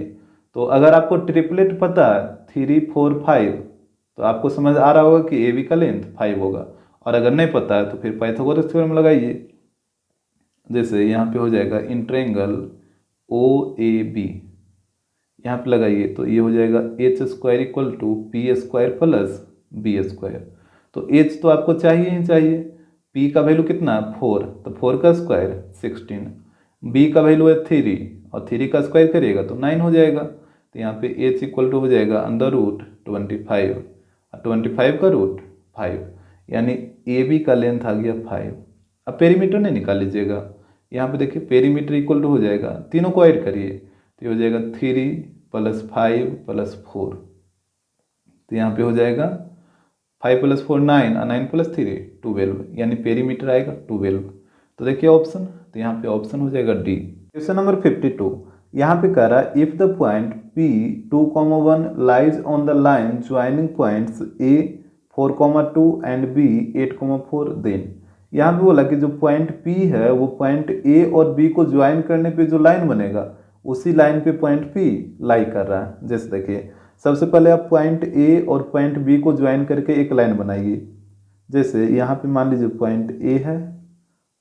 तो अगर आपको ट्रिपलेट पता है 3 4 5, तो आपको समझ आ रहा होगा कि ए बी का लेंथ 5 होगा। और अगर नहीं पता है तो फिर पाइथागोरस थ्योरम लगाइए। जैसे यहाँ पे हो जाएगा इन ट्रायंगल OAB, यहाँ पे लगाइए तो ये हो जाएगा h² equal to p² plus b²। तो h तो आपको चाहिए ही चाहिए, p का वैल्यू कितना है 4, तो 4 का स्क्वायर 16, b का वैल्यू है 3 और 3 का स्क्वायर करिएगा तो 9 हो जाएगा। तो यहाँ पे h इक्वल टू हो जाएगा √25 और 25 का √5, यानी ए बी का लेंथ आ गया 5। अब पेरीमीटर नहीं निकाल लीजिएगा, यहाँ पे देखिए पेरीमीटर इक्वल टू हो जाएगा, तीनों को ऐड करिए तो ये हो जाएगा 3 प्लस 5 प्लस 4। तो यहाँ पे हो जाएगा 5 प्लस 4 9 और 9 प्लस 3 12, यानी पेरीमीटर आएगा 12। तो देखिए ऑप्शन, तो यहाँ पे ऑप्शन हो जाएगा डी। क्वेश्चन नंबर 52 यहाँ पे कह रहा है if the point P 2,1 lies on the line joining points A 4,2 and B 8,4 then. यहाँ पे बोला कि जो पॉइंट P है वो पॉइंट A और B को ज्वाइन करने पे जो लाइन बनेगा उसी लाइन पे पॉइंट P लाई कर रहा है। जैसे देखिए सबसे पहले आप पॉइंट ए और पॉइंट बी को ज्वाइन करके एक लाइन बनाइए। जैसे यहाँ पे मान लीजिए पॉइंट ए है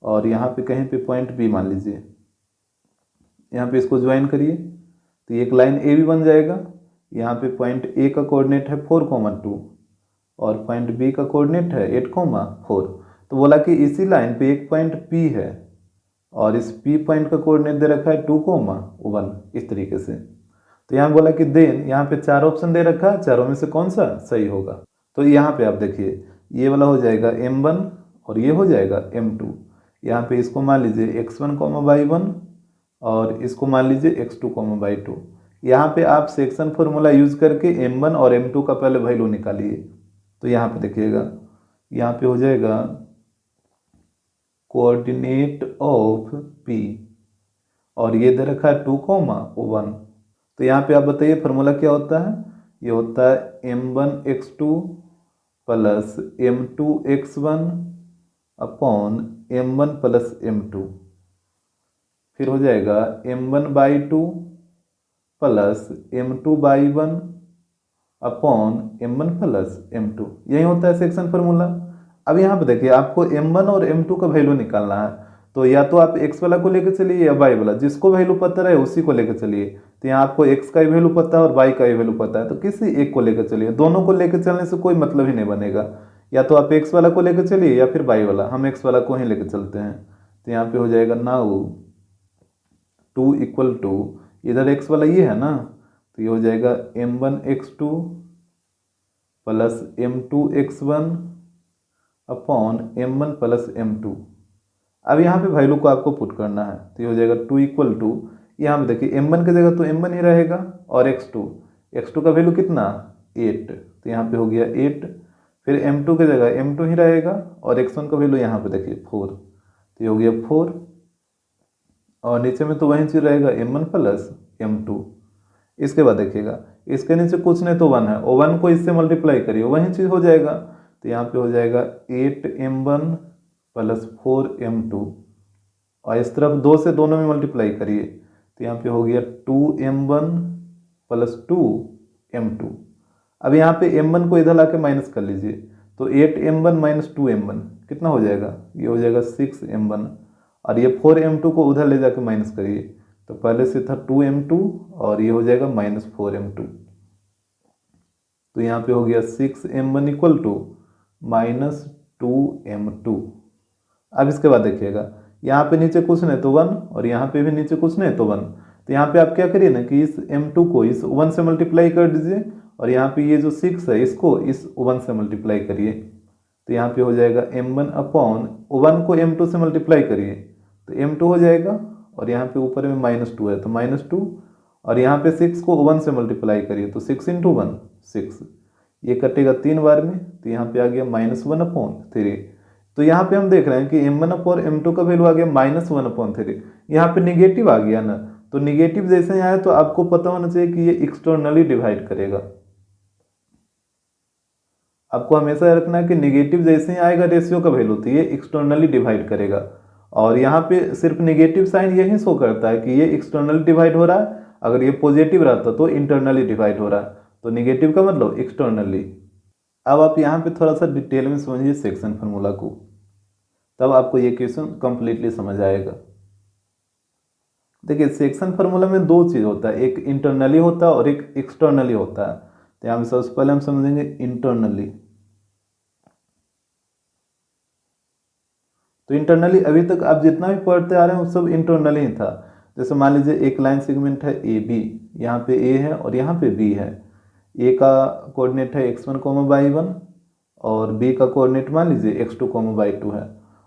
और यहाँ पे कहीं पे पॉइंट बी मान लीजिए, यहाँ पे इसको ज्वाइन करिए तो एक लाइन ए भी बन जाएगा। यहाँ पे पॉइंट ए का कोऑर्डिनेट है 4,2 और पॉइंट बी का कोऑर्डिनेट है 8,4। तो बोला कि इसी लाइन पे एक पॉइंट पी है और इस पी पॉइंट का कोऑर्डिनेट दे रखा है 2,1, इस तरीके से। तो यहाँ बोला कि देन यहाँ पे 4 ऑप्शन दे रखा है, चारों में से कौन सा सही होगा। तो यहाँ पे आप देखिए ये वाला हो जाएगा m1 और ये हो जाएगा m2। यहाँ पे इसको मान लीजिए x1, y1 और इसको मान लीजिए x2, y2। यहाँ पे आप सेक्शन फॉर्मूला यूज करके m1 और m2 का पहले वैल्यू निकालिए। तो यहाँ पे देखिएगा, यहाँ पे हो जाएगा कोऑर्डिनेट ऑफ p और ये दे रखा है 2,1। तो यहाँ पे आप बताइए फार्मूला क्या होता है। ये होता है m1x2 plus m2x1 upon m1 plus m2। फिर हो जाएगा m1/2 plus m2/1 upon m1 plus m2। यही होता है सेक्शन फार्मूला। अब यहाँ पे देखिए आपको m1 और m2 का वैल्यू निकालना है। तो या तो आप x वाला को लेकर चलिए या y वाला, जिसको वैल्यू पता रहे उसी को लेकर चलिए। तो यहाँ आपको x का ही वैल्यू पता है और y का ही वैल्यू पता है, तो किसी एक को लेकर चलिए। दोनों को लेकर चलने से कोई मतलब ही नहीं बनेगा। या तो आप x वाला को लेकर चलिए या फिर y वाला, हम x वाला को ही लेकर चलते हैं। तो यहाँ पे हो जाएगा नाउ 2 इक्वल टू, इधर x वाला ये है ना, तो ये हो जाएगा m1x2 plus m2x1 upon m1 plus m2। अब यहाँ पे वैल्यू को आपको पुट करना है। तो ये हो जाएगा 2 इक्वल टू, यहाँ पे देखिए m1 की जगह तो m1 ही रहेगा और x2 का वैल्यू कितना 8, तो यहाँ पे हो गया 8। फिर m2 की जगह m2 ही रहेगा और x1 का वैल्यू यहाँ पे देखिए 4, तो ये हो गया 4 और नीचे में तो वही चीज़ रहेगा m1 प्लस m2। इसके बाद देखिएगा इसके नीचे कुछ नहीं तो 1 है, और 1 को इससे मल्टीप्लाई करिए वही चीज़ हो जाएगा। तो यहाँ पे हो जाएगा 8m1 प्लस 4m2 और इस तरफ 2 से दोनों में मल्टीप्लाई करिए। तो यहाँ पे हो गया 2m1 प्लस 2m2। अब यहाँ पे m1 को इधर लाके माइनस कर लीजिए, तो 8m1 माइनस 2m1 कितना हो जाएगा, ये हो जाएगा 6m1। और ये 4m2 को उधर ले जाके माइनस करिए, तो पहले से था 2m2 और ये हो जाएगा माइनस 4m2। तो यहाँ पे हो गया 6m1 equal to minus 2m2। अब इसके बाद देखिएगा यहाँ पे नीचे कुछ नहीं तो 1 और यहाँ पे भी नीचे कुछ नहीं तो 1। तो यहाँ पे आप क्या करिए ना कि इस m2 को इस 1 से मल्टीप्लाई कर दीजिए और यहाँ पे ये जो 6 है इसको इस 1 से मल्टीप्लाई करिए। तो यहाँ पे हो जाएगा m1 अपॉन 1 को m2 से मल्टीप्लाई करिए तो m2 हो जाएगा और यहाँ पे ऊपर में -2 है तो -2 और यहाँ पे 6 को 1 से मल्टीप्लाई करिए तो 6 × 1 6, ये कटेगा 3 बार में, तो यहाँ पे आ गया -1/3। तो यहाँ पे हम देख रहे हैं कि m1 और m2 का वैल्यू आ गया -1/3। यहाँ पे निगेटिव आ गया ना, तो निगेटिव जैसे ही आया तो आपको पता होना चाहिए कि ये एक्सटर्नली डिवाइड करेगा। आपको हमेशा रखना है कि निगेटिव जैसे ही आएगा रेशियो का वैल्यू तो ये एक्सटर्नली डिवाइड करेगा। और यहाँ पे सिर्फ निगेटिव साइन यही शो करता है कि ये एक्सटर्नली डिवाइड हो रहा है। अगर ये पॉजिटिव रहता तो इंटरनली डिवाइड हो रहा है, तो निगेटिव का मतलब एक्सटर्नली। अब आप यहाँ पे थोड़ा सा डिटेल में समझिए सेक्शन फार्मूला को, तब आपको ये क्वेश्चन कंप्लीटली समझ आएगा। देखिए सेक्शन फार्मूला में 2 चीज़ होता है, एक इंटरनली होता है और एक एक्सटर्नली होता है। तो यहाँ पे सबसे पहले हम समझेंगे इंटरनली। तो इंटरनली अभी तक आप जितना भी पढ़ते आ रहे हैं वो सब इंटरनली ही था। जैसे मान लीजिए एक लाइन सेगमेंट है ए बी, यहाँ पे ए है और यहाँ पे बी है। ए का कोऑर्डिनेट है x1, y1 और बी का कोऑर्डिनेट मान लीजिए x2, y2 है।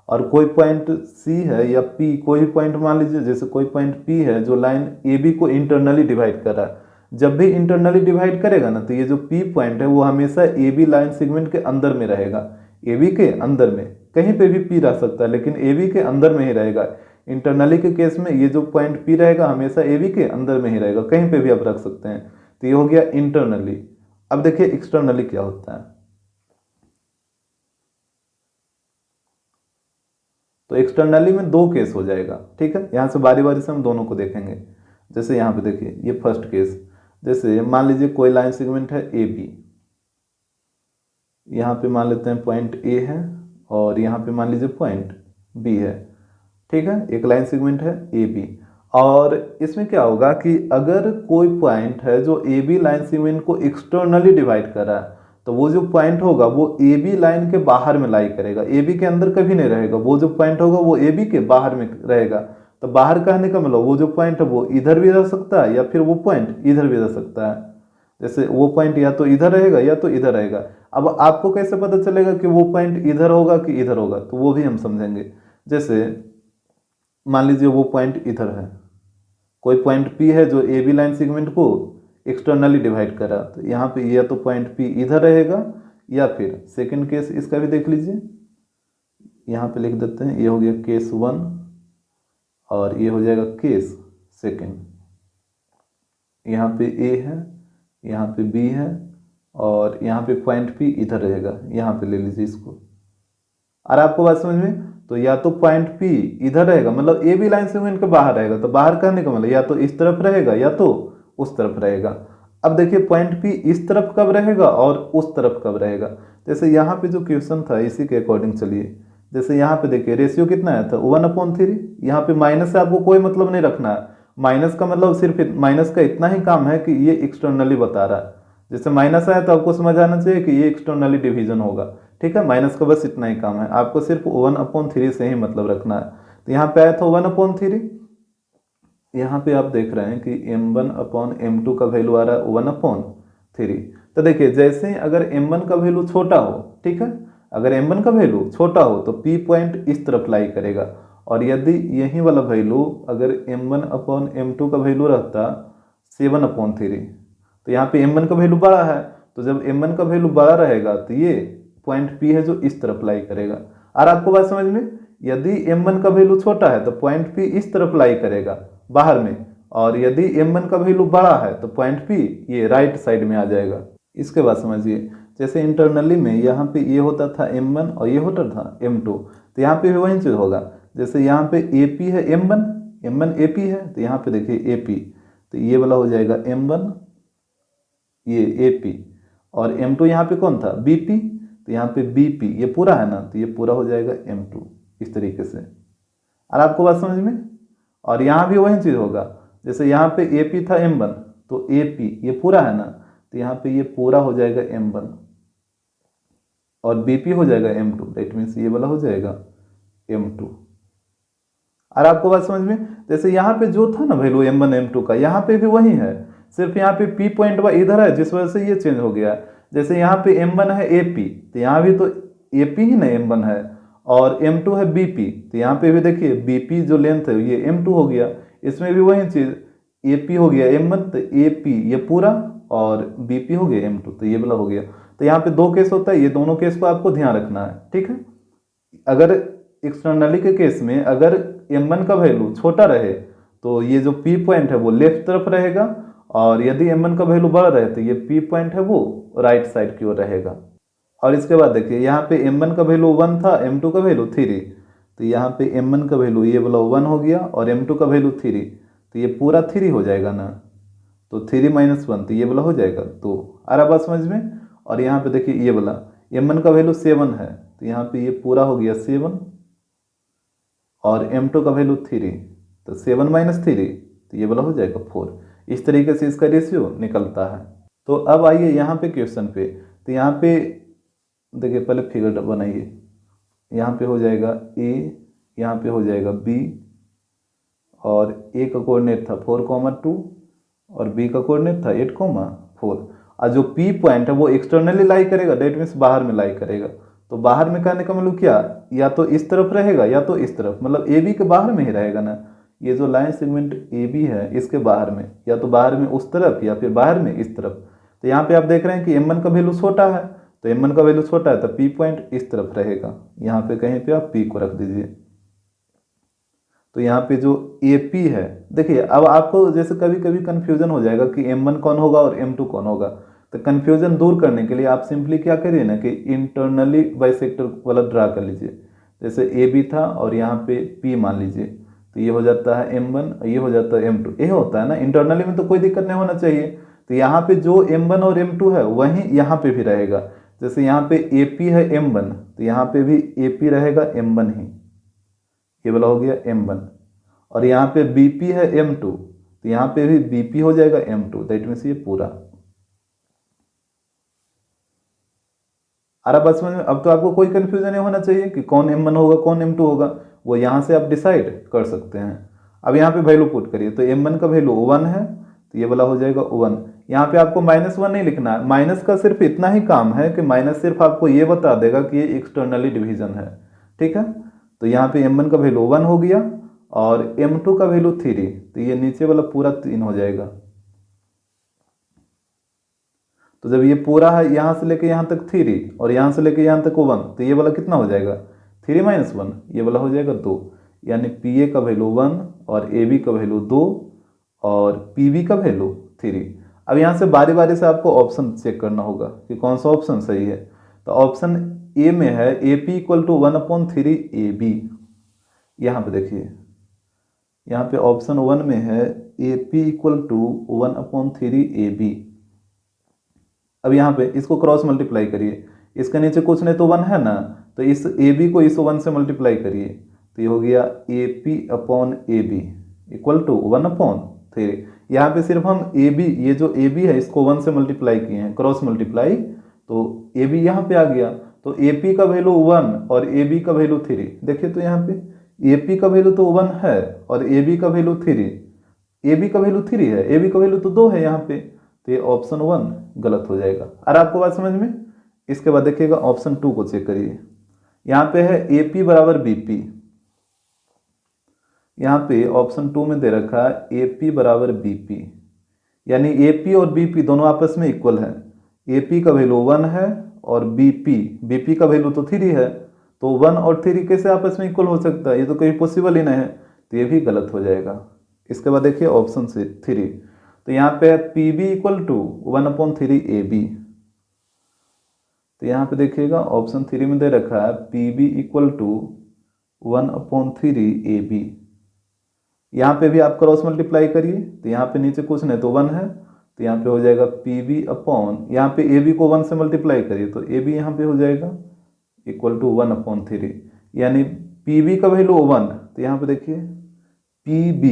और कोई पॉइंट सी है या पी, कोई भी पॉइंट मान लीजिए, जैसे कोई पॉइंट पी है जो लाइन ए बी को इंटरनली डिवाइड कर रहा है। जब भी इंटरनली डिवाइड करेगा ना तो ये जो पी पॉइंट है वो हमेशा ए बी लाइन सेगमेंट के अंदर में रहेगा। ए बी के अंदर में, कहीं पे भी पी रह सकता है लेकिन ए बी के अंदर में ही रहेगा। इंटरनली के केस में ये जो पॉइंट पी रहेगा हमेशा ए बी के अंदर में ही रहेगा, कहीं पे भी आप रख सकते हैं। तो ये हो गया इंटरनली। अब देखिए एक्सटर्नली क्या होता है। तो एक्सटर्नली में 2 केस हो जाएगा, ठीक है। यहाँ से बारी बारी से हम दोनों को देखेंगे। जैसे यहाँ पे देखिए ये फर्स्ट केस, जैसे मान लीजिए कोई लाइन सेगमेंट है ए बी, यहाँ पे मान लेते हैं पॉइंट ए है और यहाँ पे मान लीजिए पॉइंट बी है, ठीक है, एक लाइन सेगमेंट है ए बी। और इसमें क्या होगा कि अगर कोई पॉइंट है जो ए बी लाइन सेगमेंट को एक्सटर्नली डिवाइड कर रहा है, तो वो जो पॉइंट होगा वो ए बी लाइन के बाहर में लाई करेगा, ए बी के अंदर कभी नहीं रहेगा। वो जो पॉइंट होगा वो ए बी के बाहर में रहेगा। तो बाहर कहने का मतलब वो जो पॉइंट है वो इधर भी रह सकता है या फिर वो पॉइंट इधर भी रह सकता है। जैसे वो पॉइंट या तो इधर रहेगा या तो इधर रहेगा। अब आपको कैसे पता चलेगा कि वो पॉइंट इधर होगा कि इधर होगा, तो वो भी हम समझेंगे। जैसे मान लीजिए वो पॉइंट इधर है, कोई पॉइंट पी है जो ए बी लाइन सेगमेंट को एक्सटर्नली डिवाइड कर रहा, तो यहाँ पे या तो पॉइंट पी इधर रहेगा या फिर सेकंड केस इसका भी देख लीजिए, यहाँ पे लिख देते हैं, ये हो गया केस 1 और ये हो जाएगा केस सेकंड। यहाँ पे ए है, यहाँ पे बी है और यहाँ पे पॉइंट पी इधर रहेगा, यहाँ पे ले लीजिए इसको। और आपको बात समझ में, तो या तो पॉइंट पी इधर रहेगा मतलब ए बी लाइन सेगमेंट के बाहर रहेगा, तो बाहर कहने का मतलब या तो इस तरफ रहेगा या तो उस तरफ रहेगा। अब देखिए पॉइंट पी इस तरफ कब रहेगा और उस तरफ कब रहेगा। जैसे यहाँ पे जो क्वेश्चन था इसी के अकॉर्डिंग चलिए, जैसे यहाँ पे देखिए रेशियो कितना आया था 1/3। यहाँ पे माइनस से आपको कोई मतलब नहीं रखना है, माइनस का मतलब सिर्फ माइनस का इतना ही काम है कि ये एक्सटर्नली बता रहा है। जैसे माइनस आया तो आपको समझ आना चाहिए कि ये एक्सटर्नली डिवीजन होगा, ठीक है। माइनस का बस इतना ही काम है, आपको सिर्फ 1/3 से ही मतलब रखना है। तो यहाँ पे आया था 1/3, यहाँ पे आप देख रहे हैं कि m1/m2 का वैल्यू आ रहा है 1/3। तो देखिए जैसे ही अगर m1 का वैल्यू छोटा हो, ठीक है, अगर m1 का वैल्यू छोटा हो तो p पॉइंट इस तरफ लाई करेगा, और यदि यही वाला वैल्यू अगर m1/m2 का वैल्यू रहता 7/3, तो यहाँ पे m1 का वैल्यू बड़ा है, तो जब m1 का वैल्यू बड़ा रहेगा तो ये पॉइंट p है जो इस तरफ लाई करेगा। और आपको बात समझ में, यदि m1 का वैल्यू छोटा है तो पॉइंट p इस तरफ लाई करेगा बाहर में, और यदि m1 का वैल्यू बड़ा है तो पॉइंट p ये राइट साइड में आ जाएगा। इसके बाद समझिए, जैसे इंटरनली में यहाँ पे ये होता था m1 और ये होता था m2, तो यहाँ पे भी वही चीज़ होगा। जैसे यहाँ पे AP है m1 AP है, तो यहाँ पे देखिए AP, तो ये वाला हो जाएगा m1 ये AP, और m2 यहाँ पे कौन था BP, तो यहाँ पे BP ये पूरा है ना, तो ये पूरा हो जाएगा m2 इस तरीके से। और आपको बात समझ में, और यहाँ भी वही चीज़ होगा। जैसे यहाँ पे AP था m1, तो AP ये पूरा है ना, तो यहाँ पे ये पूरा हो जाएगा m1 और BP हो जाएगा m2, दैट मीन्स ये वाला हो जाएगा m2। और आपको बात समझ में, जैसे यहाँ पे जो था ना वैल्यू m1 m2 का, यहाँ पे भी वही है, सिर्फ यहाँ पे P पॉइंट इधर है जिस वजह से ये चेंज हो गया। जैसे यहाँ पे m1 है AP, तो यहाँ भी तो AP ही ना m1 है, और m2 है BP, तो यहाँ पे भी देखिए BP जो लेंथ है ये m2 हो गया। इसमें भी वही चीज़, AP हो गया m1 तो AP ये पूरा, और BP हो गया m2 तो ये वाला हो गया। तो यहाँ पे दो केस होता है, ये दोनों केस को आपको ध्यान रखना है, ठीक है। अगर एक्सटर्नली के केस में अगर m1 का वैल्यू छोटा रहे तो ये जो P पॉइंट है वो लेफ्ट तरफ रहेगा, और यदि m1 का वैल्यू बड़ा रहे तो ये P पॉइंट है वो राइट साइड की ओर रहेगा। और इसके बाद देखिए यहाँ पे m1 का वैल्यू 1 था, m2 का वैल्यू 3, तो यहाँ पे m1 का वैल्यू ये वाला 1 हो गया और m2 का वैल्यू 3, तो ये पूरा 3 हो जाएगा ना, तो 3 - 1 तो ये वाला हो जाएगा 2। आ रहा बात समझ में। और यहाँ पे देखिए ये वाला m1 का वैल्यू 7 है, तो यहाँ पे ये पूरा हो गया 7, और m2 का वैल्यू 3, तो 7 - 3 तो ये वाला हो जाएगा 4। इस तरीके से इसका रेशियो निकलता है। तो अब आइए यहाँ पे क्वेश्चन पे, तो यहाँ पे देखिए पहले फिगर बनाइए, यहाँ पे हो जाएगा A, यहाँ पे हो जाएगा B, और A का कोऑर्डिनेट था 4,2 और B का कोऑर्डिनेट था 8,4। और जो P पॉइंट है वो एक्सटर्नली लाई करेगा, डेट मीन्स बाहर में लाई करेगा। तो बाहर में कहने का मतलब क्या, या तो इस तरफ रहेगा या तो इस तरफ, मतलब AB के बाहर में ही रहेगा ना। ये जो लाइन सेगमेंट AB है इसके बाहर में, या तो बाहर में उस तरफ या फिर बाहर में इस तरफ। तो यहाँ पे आप देख रहे हैं कि m1 का वैल्यू छोटा है, तो m1 का वैल्यू छोटा है तो P पॉइंट इस तरफ रहेगा, यहाँ पे कहीं पे आप P को रख दीजिए। तो यहाँ पे जो AP है, देखिए अब आपको जैसे कभी कभी कन्फ्यूजन हो जाएगा कि m1 कौन होगा और m2 कौन होगा। तो कन्फ्यूजन दूर करने के लिए आप सिंपली क्या करिए ना कि इंटरनली बाइसेक्टर वाला ड्रा कर लीजिए। जैसे AB था और यहाँ पे P मान लीजिए, तो ये हो जाता है m1, ये हो जाता है m2, ये होता है ना। इंटरनली में तो कोई दिक्कत नहीं होना चाहिए। तो यहाँ पे जो m1 और m2 है वहीं यहाँ पे भी रहेगा। जैसे यहाँ पे AP है m1, तो यहाँ पे भी AP रहेगा m1 ही, ये वाला हो गया m1। और यहाँ पे BP है m2, तो यहाँ पे भी BP हो जाएगा m2, दैट मीन्स ये पूरा। आ रहा बात समझ में? अब तो आपको कोई कंफ्यूजन नहीं होना चाहिए कि कौन m1 होगा कौन m2 होगा, वो यहाँ से आप डिसाइड कर सकते हैं। अब यहाँ पे वैल्यू पुट करिए, तो m1 का वैल्यू 1 है, तो ये वाला हो जाएगा 1। यहाँ पे आपको -1 नहीं लिखना है, माइनस का सिर्फ इतना ही काम है कि माइनस सिर्फ आपको ये बता देगा कि ये एक्सटर्नली डिवीजन है, ठीक है। तो यहाँ पे m1 का वैल्यू 1 हो गया और m2 का वैल्यू 3, तो ये नीचे वाला पूरा 3 हो जाएगा। तो जब ये पूरा है यहाँ से लेके यहाँ तक 3 और यहाँ से लेके यहाँ तक 1, तो ये वाला कितना हो जाएगा 3 - 1, ये वाला हो जाएगा 2। यानी PA का वैल्यू 1 और AB का वैल्यू 2 और PB का वैल्यू 3। अब यहाँ से बारी बारी से आपको ऑप्शन चेक करना होगा कि कौन सा ऑप्शन सही है। तो ऑप्शन ए में है AP = 1/3 AB। यहाँ पे देखिए, यहाँ पे ऑप्शन 1 में है AP = 1/3 AB। अब यहाँ पे इसको क्रॉस मल्टीप्लाई करिए, इसके नीचे कुछ नहीं तो 1 है ना, तो इस AB को इस 1 से मल्टीप्लाई करिए, तो ये हो गया AP/AB = 1/3। यहाँ पे सिर्फ हम AB, ये जो AB है इसको 1 से मल्टीप्लाई किए हैं, क्रॉस मल्टीप्लाई, तो AB यहाँ पे आ गया। तो AP का वैल्यू 1 और AB का वैल्यू 3, देखिए तो यहाँ पे AP का वैल्यू तो 1 है और AB का वैल्यू 3, AB का वैल्यू 3 है, AB का वैल्यू तो 2 है यहाँ पे, तो ये ऑप्शन 1 गलत हो जाएगा। अरे आपको बात समझ में? इसके बाद देखिएगा ऑप्शन 2 को चेक करिए। यहाँ पे है AP = BP। यहाँ पे ऑप्शन 2 में दे रखा है AP = BP, यानी AP और BP दोनों आपस में इक्वल है। AP का वैल्यू 1 है और BP का वैल्यू तो 3 है, तो 1 और 3 कैसे आपस में इक्वल हो सकता है? ये तो कहीं पॉसिबल ही नहीं है, तो ये भी गलत हो जाएगा। इसके बाद देखिए ऑप्शन 3, तो यहाँ पे है PB = 1/3 AB। तो यहाँ पे देखिएगा ऑप्शन 3 में दे रखा है PB = 1/3 AB। यहाँ पे भी आप क्रॉस मल्टीप्लाई करिए, तो यहाँ पे नीचे कुछ नहीं तो 1 है, तो यहाँ पे हो जाएगा PB यहाँ पे AB को 1 से मल्टीप्लाई करिए, तो AB यहाँ पे हो जाएगा = 1/3, यानी PB का वैल्यू 1, तो यहाँ पे देखिए PB,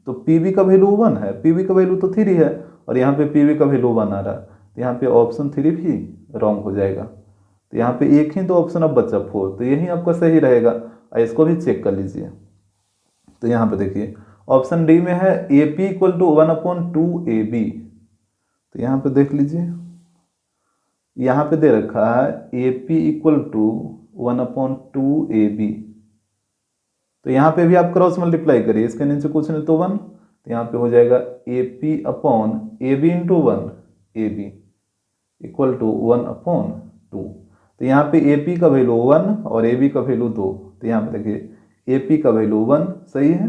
तो PB का वैल्यू 1 है, PB का वैल्यू तो 3 है और यहाँ पे PB का वैल्यू 1 आ रहा है, तो यहाँ पे ऑप्शन 3 भी रॉन्ग हो जाएगा। तो यहाँ पे एक ही तो ऑप्शन अब बचा 4, तो यही आपका सही रहेगा। इसको भी चेक कर लीजिए। तो यहाँ पे देखिए ऑप्शन डी में है AP = 1/2 AB। तो यहाँ पे देख लीजिए, यहाँ पे दे रखा है AP = 1/2 AB। तो यहाँ पे भी आप क्रॉस मल्टीप्लाई करिए, इसके नीचे कुछ नहीं तो 1, तो यहाँ पे हो जाएगा AP/AB × 1 AB = 1/2। तो यहाँ पे AP का वैल्यू 1 और AB का वैल्यू 2, तो यहाँ पे देखिए AP का वैल्यू 1 सही है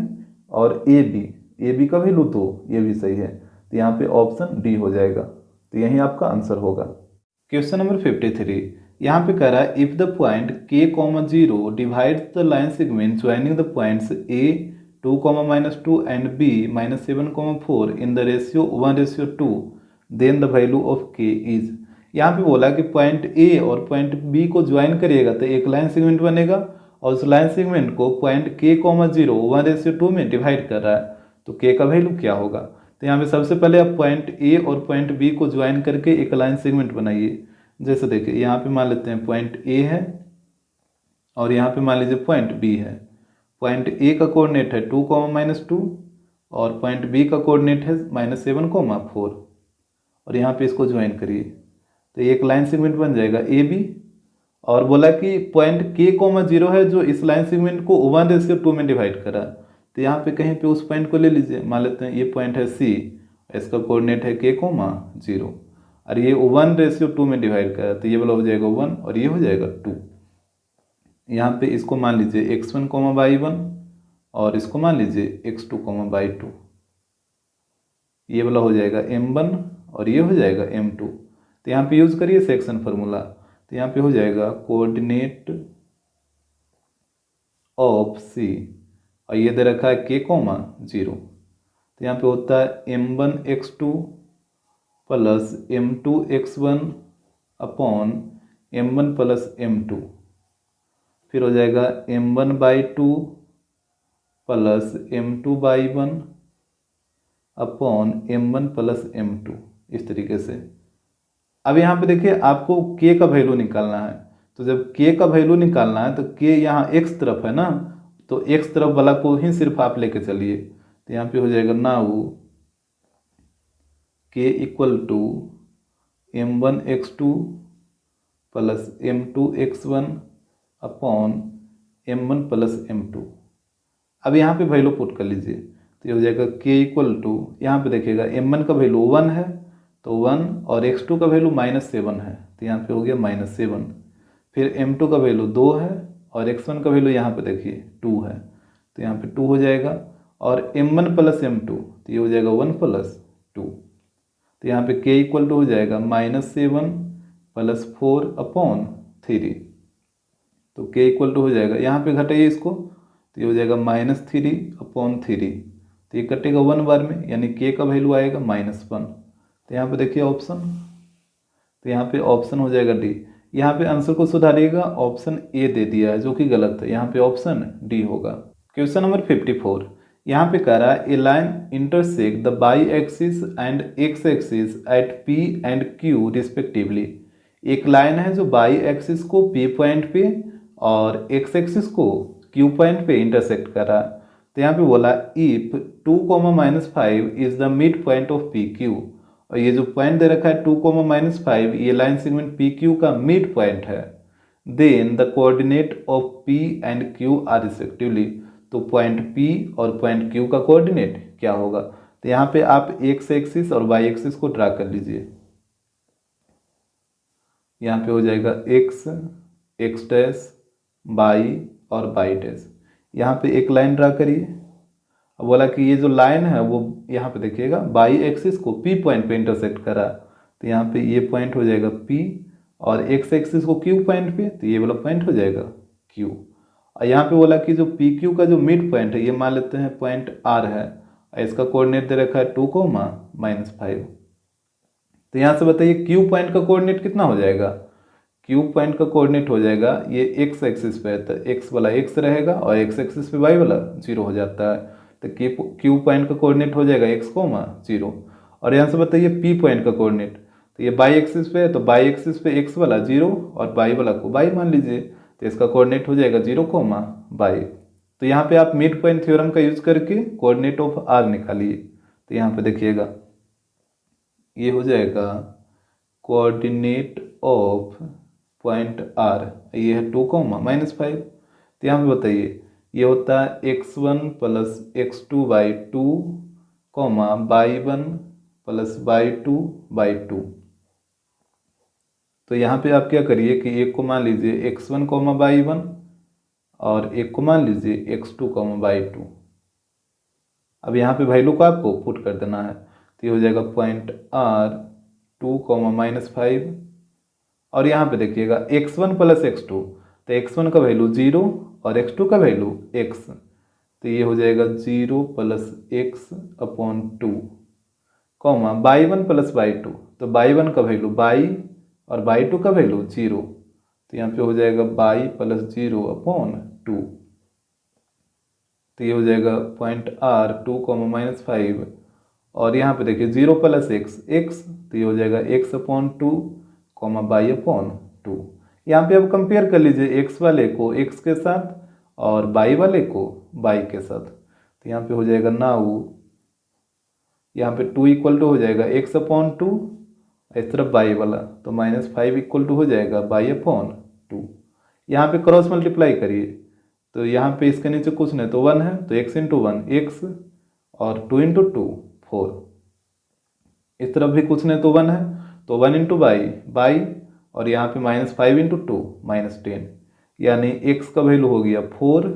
और AB का वैल्यू 2 ये भी सही है, तो यहाँ पे ऑप्शन डी हो जाएगा। तो यही आपका आंसर होगा। क्वेश्चन नंबर 53, यहाँ पे कह रहा है if the point K, 0 divides the line segment joining the points A 2, -2 and B -7, 4 in the ratio 1:2, then the value of K is. यहाँ पे बोला कि पॉइंट A और पॉइंट B को ज्वाइन करिएगा तो एक लाइन सेगमेंट बनेगा और उस लाइन सेगमेंट को पॉइंट K, 0 1:2 में डिवाइड कर रहा है, तो K का वैल्यू क्या होगा? तो यहाँ पे सबसे पहले आप पॉइंट A और पॉइंट B को ज्वाइन करके एक लाइन सेगमेंट बनाइए। जैसे देखिए यहाँ पे मान लेते हैं पॉइंट A है और यहाँ पे मान लीजिए पॉइंट B है। पॉइंट A का कोऑर्डिनेट है 2, -2 और पॉइंट B का कोऑर्डिनेट है -7, 4 और यहाँ पे इसको ज्वाइन करिए तो एक लाइन सेगमेंट बन जाएगा AB। और बोला कि पॉइंट K, 0 है जो इस लाइन सेगमेंट को 1:2 में डिवाइड करा, तो यहाँ पे कहीं पे उस पॉइंट को ले लीजिए। मान लेते हैं ये पॉइंट है C, इसका कोऑर्डिनेट है K, 0 और ये 1:2 में डिवाइड करा, तो ये वाला हो जाएगा 1 और ये हो जाएगा 2। यहाँ पे इसको मान लीजिए x1, y1 और इसको मान लीजिए x2, y2। ये वाला हो जाएगा m1 और ये हो जाएगा m2। तो यहाँ पे यूज करिए सेक्शन फार्मूला, तो यहाँ पे हो जाएगा कोऑर्डिनेट ऑफ C और ये दे रखा है K, 0, तो यहाँ पे होता है m1 x2 plus m2x1 upon m1 plus m2, फिर हो जाएगा m1/2 plus m2/1 upon m1 plus m2, इस तरीके से। अब यहाँ पे देखिए आपको k का वैल्यू निकालना है, तो जब k का वैल्यू निकालना है तो k यहाँ x तरफ है ना, तो x तरफ वाला को ही सिर्फ आप लेके चलिए। तो यहाँ पे हो जाएगा now k equal to m1x2 plus m2x1 upon m1 plus m2। अब यहाँ पे वैल्यू पुट कर लीजिए, तो ये हो जाएगा k इक्वल टू, यहाँ पे देखिएगा m1 का वैल्यू 1 है तो 1, और x2 का वैल्यू -7 है तो यहाँ पे हो गया -7। फिर m2 का वैल्यू 2 है और x1 का वैल्यू यहाँ पे देखिए 2 है तो यहाँ पे 2 हो जाएगा, और m1 प्लस m2 तो ये हो जाएगा 1 प्लस 2। तो यहाँ पे k इक्वल टू हो जाएगा -7 प्लस 4 अपॉन 3। तो k इक्वल टू हो जाएगा, यहाँ पे घटाइए इसको तो ये हो जाएगा -3 अपॉन 3, तो ये कटेगा 1 बार में, यानी k का वैल्यू आएगा -1। तो यहाँ पे देखिए ऑप्शन, तो यहाँ पे ऑप्शन हो जाएगा डी। यहाँ पे आंसर को सुधारिएगा, ऑप्शन ए दे दिया है जो कि गलत है, यहाँ पे ऑप्शन डी होगा। क्वेश्चन नंबर 54, यहाँ पे कह रहा है a line intersect the Y axis and X axis at P and Q respectively. एक लाइन है जो बाई एक्सिस को पी पॉइंट पे और एक्स एक्सिस को क्यू पॉइंट पे इंटरसेक्ट कर रहा है। तो यहाँ पे बोला if 2, -5 is the mid point of P Q, और ये जो पॉइंट दे रखा है 2, -5 ये लाइन सेगमेंट पी क्यू का मिड पॉइंट है। Then the coordinate of P and Q are respectively, तो पॉइंट पी और पॉइंट क्यू का कोऑर्डिनेट क्या होगा। तो यहाँ पे आप एक्स एक्सिस और वाई एक्सिस को ड्रा कर लीजिए। यहाँ पे हो जाएगा एक्स, एक्स डैश, वाई और वाई डैश। यहाँ पे एक लाइन ड्रा करिए। अब बोला कि ये जो लाइन है वो यहाँ पे देखिएगा बाई एक्सिस को पी पॉइंट पे इंटरसेक्ट करा, तो यहाँ पे ये पॉइंट हो जाएगा पी, और एक्स एक्सिस को क्यू पॉइंट पे, तो ये वाला पॉइंट हो जाएगा क्यू। और यहाँ पे बोला कि जो पी क्यू का जो मिड पॉइंट है ये मान लेते हैं पॉइंट आर है, और इसका कोऑर्डिनेट दे रखा है 2, -5। तो यहाँ से बताइए क्यू पॉइंट का कोऑर्डिनेट कितना हो जाएगा। क्यू पॉइंट का कोऑर्डिनेट हो जाएगा, ये एक्स एक्सिस पे है तो एक्स वाला एक्स रहेगा और एक्स एक्सिस पे वाई वाला 0 हो जाता है, तो क्यू पॉइंट का कोऑर्डिनेट हो जाएगा x, 0। और यहाँ से बताइए पी पॉइंट का कोऑर्डिनेट, तो ये बाई एक्सिस पे है तो बाई एक्सिस पे x वाला 0 और बाई वाला को बाई मान लीजिए, तो इसका कोऑर्डिनेट हो जाएगा 0, बाई। तो यहाँ पे आप मिड पॉइंट थ्योरम का यूज करके कोऑर्डिनेट ऑफ r निकालिए। तो यहाँ पे देखिएगा ये हो जाएगा कोऑर्डिनेट ऑफ पॉइंट r, ये है 2, -5। तो यहाँ पे बताइए ये होता है x1 plus x2/2, y1 plus y2/2। तो यहाँ पे आप क्या करिए कि एक को मान लीजिए x1, y1 और एक को मान लीजिए x2, y2। अब यहाँ पे वैल्यू को आपको पुट कर देना है, तो ये हो जाएगा पॉइंट r 2, -5, और यहाँ पे देखिएगा x1 प्लस x2, तो x1 का वैल्यू 0 और x2 का वैल्यू x, तो ये हो जाएगा 0 plus x upon 2, y1 plus y2, तो y1 का वैल्यू y और y2 का वैल्यू 0, तो यहाँ पे हो जाएगा y प्लस 0 अपॉन 2। तो ये हो जाएगा पॉइंट r 2, -5, और यहाँ पे देखिए 0 प्लस x, तो ये हो जाएगा x अपॉन 2, y अपॉन 2। यहाँ पे अब कंपेयर कर लीजिए x वाले को x के साथ और y वाले को y के साथ। तो यहाँ पे हो जाएगा नाउ, यहाँ पे 2 इक्वल टू हो जाएगा x अपॉन 2, इस तरफ y वाला, तो -5 इक्वल टू हो जाएगा y अपॉन 2। यहाँ पे क्रॉस मल्टीप्लाई करिए, तो यहाँ पे इसके नीचे कुछ नहीं तो 1 है, तो x इंटू 1 x और 2 इंटू 2 4। इस तरफ भी कुछ नहीं तो 1 है, तो 1 इंटू y, और यहाँ पे -5 इंटू 2 -10, यानी x का वैल्यू हो गया 4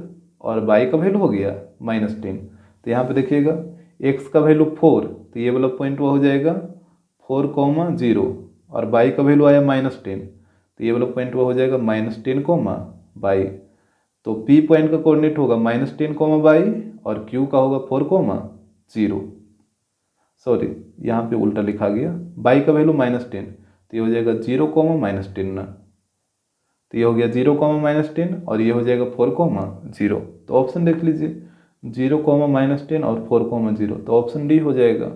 और y का वैल्यू हो गया -10। तो यहाँ पे देखिएगा x का वैल्यू 4, तो ये वाला पॉइंट वो हो जाएगा 4, 0, और y का वैल्यू आया -10, तो ये वाला पॉइंट वो हो जाएगा -10, y। तो p पॉइंट का कोऑर्डिनेट होगा -10, y, और q का होगा 4, 0। सॉरी यहाँ पे उल्टा लिखा गया, बाई का वैल्यू -10, तो ये हो जाएगा 0, -10 ना, तो ये हो गया 0, -10 और ये हो जाएगा 4, 0। तो ऑप्शन देख लीजिए 0, -10 और 4, 0, तो ऑप्शन डी हो जाएगा।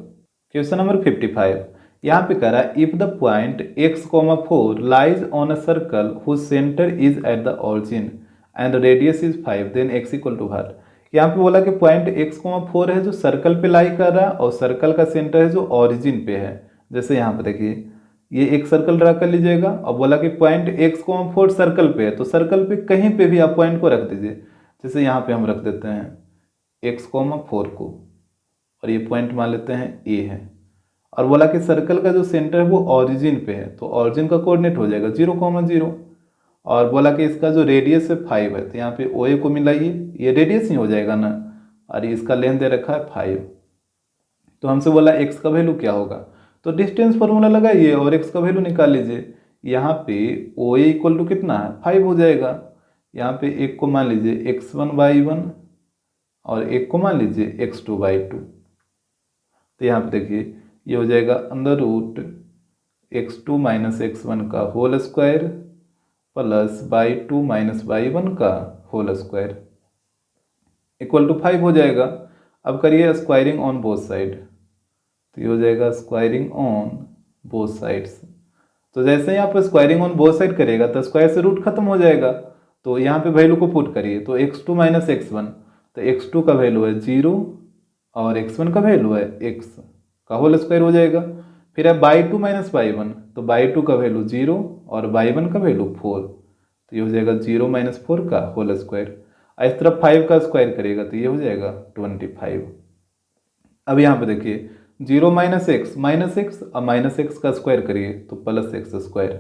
क्वेश्चन नंबर 55 यहाँ पे कह रहा है if the point x, 4 lies on a circle whose centre is at the origin and radius is 5 then x equal to what. यहाँ पे बोला कि पॉइंट x, 4 है जो सर्कल पे लाई कर रहा है और सर्कल का सेंटर है जो ऑरिजिन पे है। जैसे यहाँ पे देखिए ये एक सर्कल ड्रा कर लीजिएगा और बोला कि पॉइंट x, 4 सर्कल पे है, तो सर्कल पे कहीं पे भी आप पॉइंट को रख दीजिए। जैसे यहाँ पे हम रख देते हैं x, 4 को और ये पॉइंट मान लेते हैं a है, और बोला कि सर्कल का जो सेंटर है वो ऑरिजिन पे है, तो ऑरिजिन का कोऑर्डिनेट हो जाएगा 0, 0। और बोला कि इसका जो रेडियस है 5 है, तो यहाँ पे OA को मिलाइए, ये रेडियस ही हो जाएगा ना, और इसका लेंथ दे रखा है 5। तो हमसे बोला x का वैल्यू क्या होगा, तो डिस्टेंस फार्मूला लगाइए और x का वैल्यू निकाल लीजिए। यहाँ पे OA इक्वल टू कितना है 5 हो जाएगा। यहाँ पे एक को मान लीजिए x1/1 और एक को मान लीजिए x2/2। तो यहाँ पे देखिए ये हो जाएगा √ x2 - x1 का whole square plus y2 - y1 का होल स्क्वायर इक्वल टू 5 हो जाएगा। अब करिए स्क्वायरिंग ऑन बोथ साइड, तो ये हो जाएगा स्क्वायरिंग ऑन बोथ साइड्स। तो जैसे ही आप स्क्वायरिंग ऑन बोथ साइड करेगा तो स्क्वायर से रूट खत्म हो जाएगा, तो यहाँ पे वैल्यू को पुट करिए, तो x2 - x1, तो x2 का वैल्यू है 0 और x1 का वैल्यू है x का होल स्क्वायर हो जाएगा। फिर है y2 - y1, तो y2 का वैल्यू 0 और y1 का वैल्यू 4, तो ये हो जाएगा 0 - 4 का होल स्क्वायर। इस तरफ 5 का स्क्वायर करेगा तो ये हो जाएगा 25। अब यहाँ पे देखिए 0 - x और -x का स्क्वायर करिए तो +x²,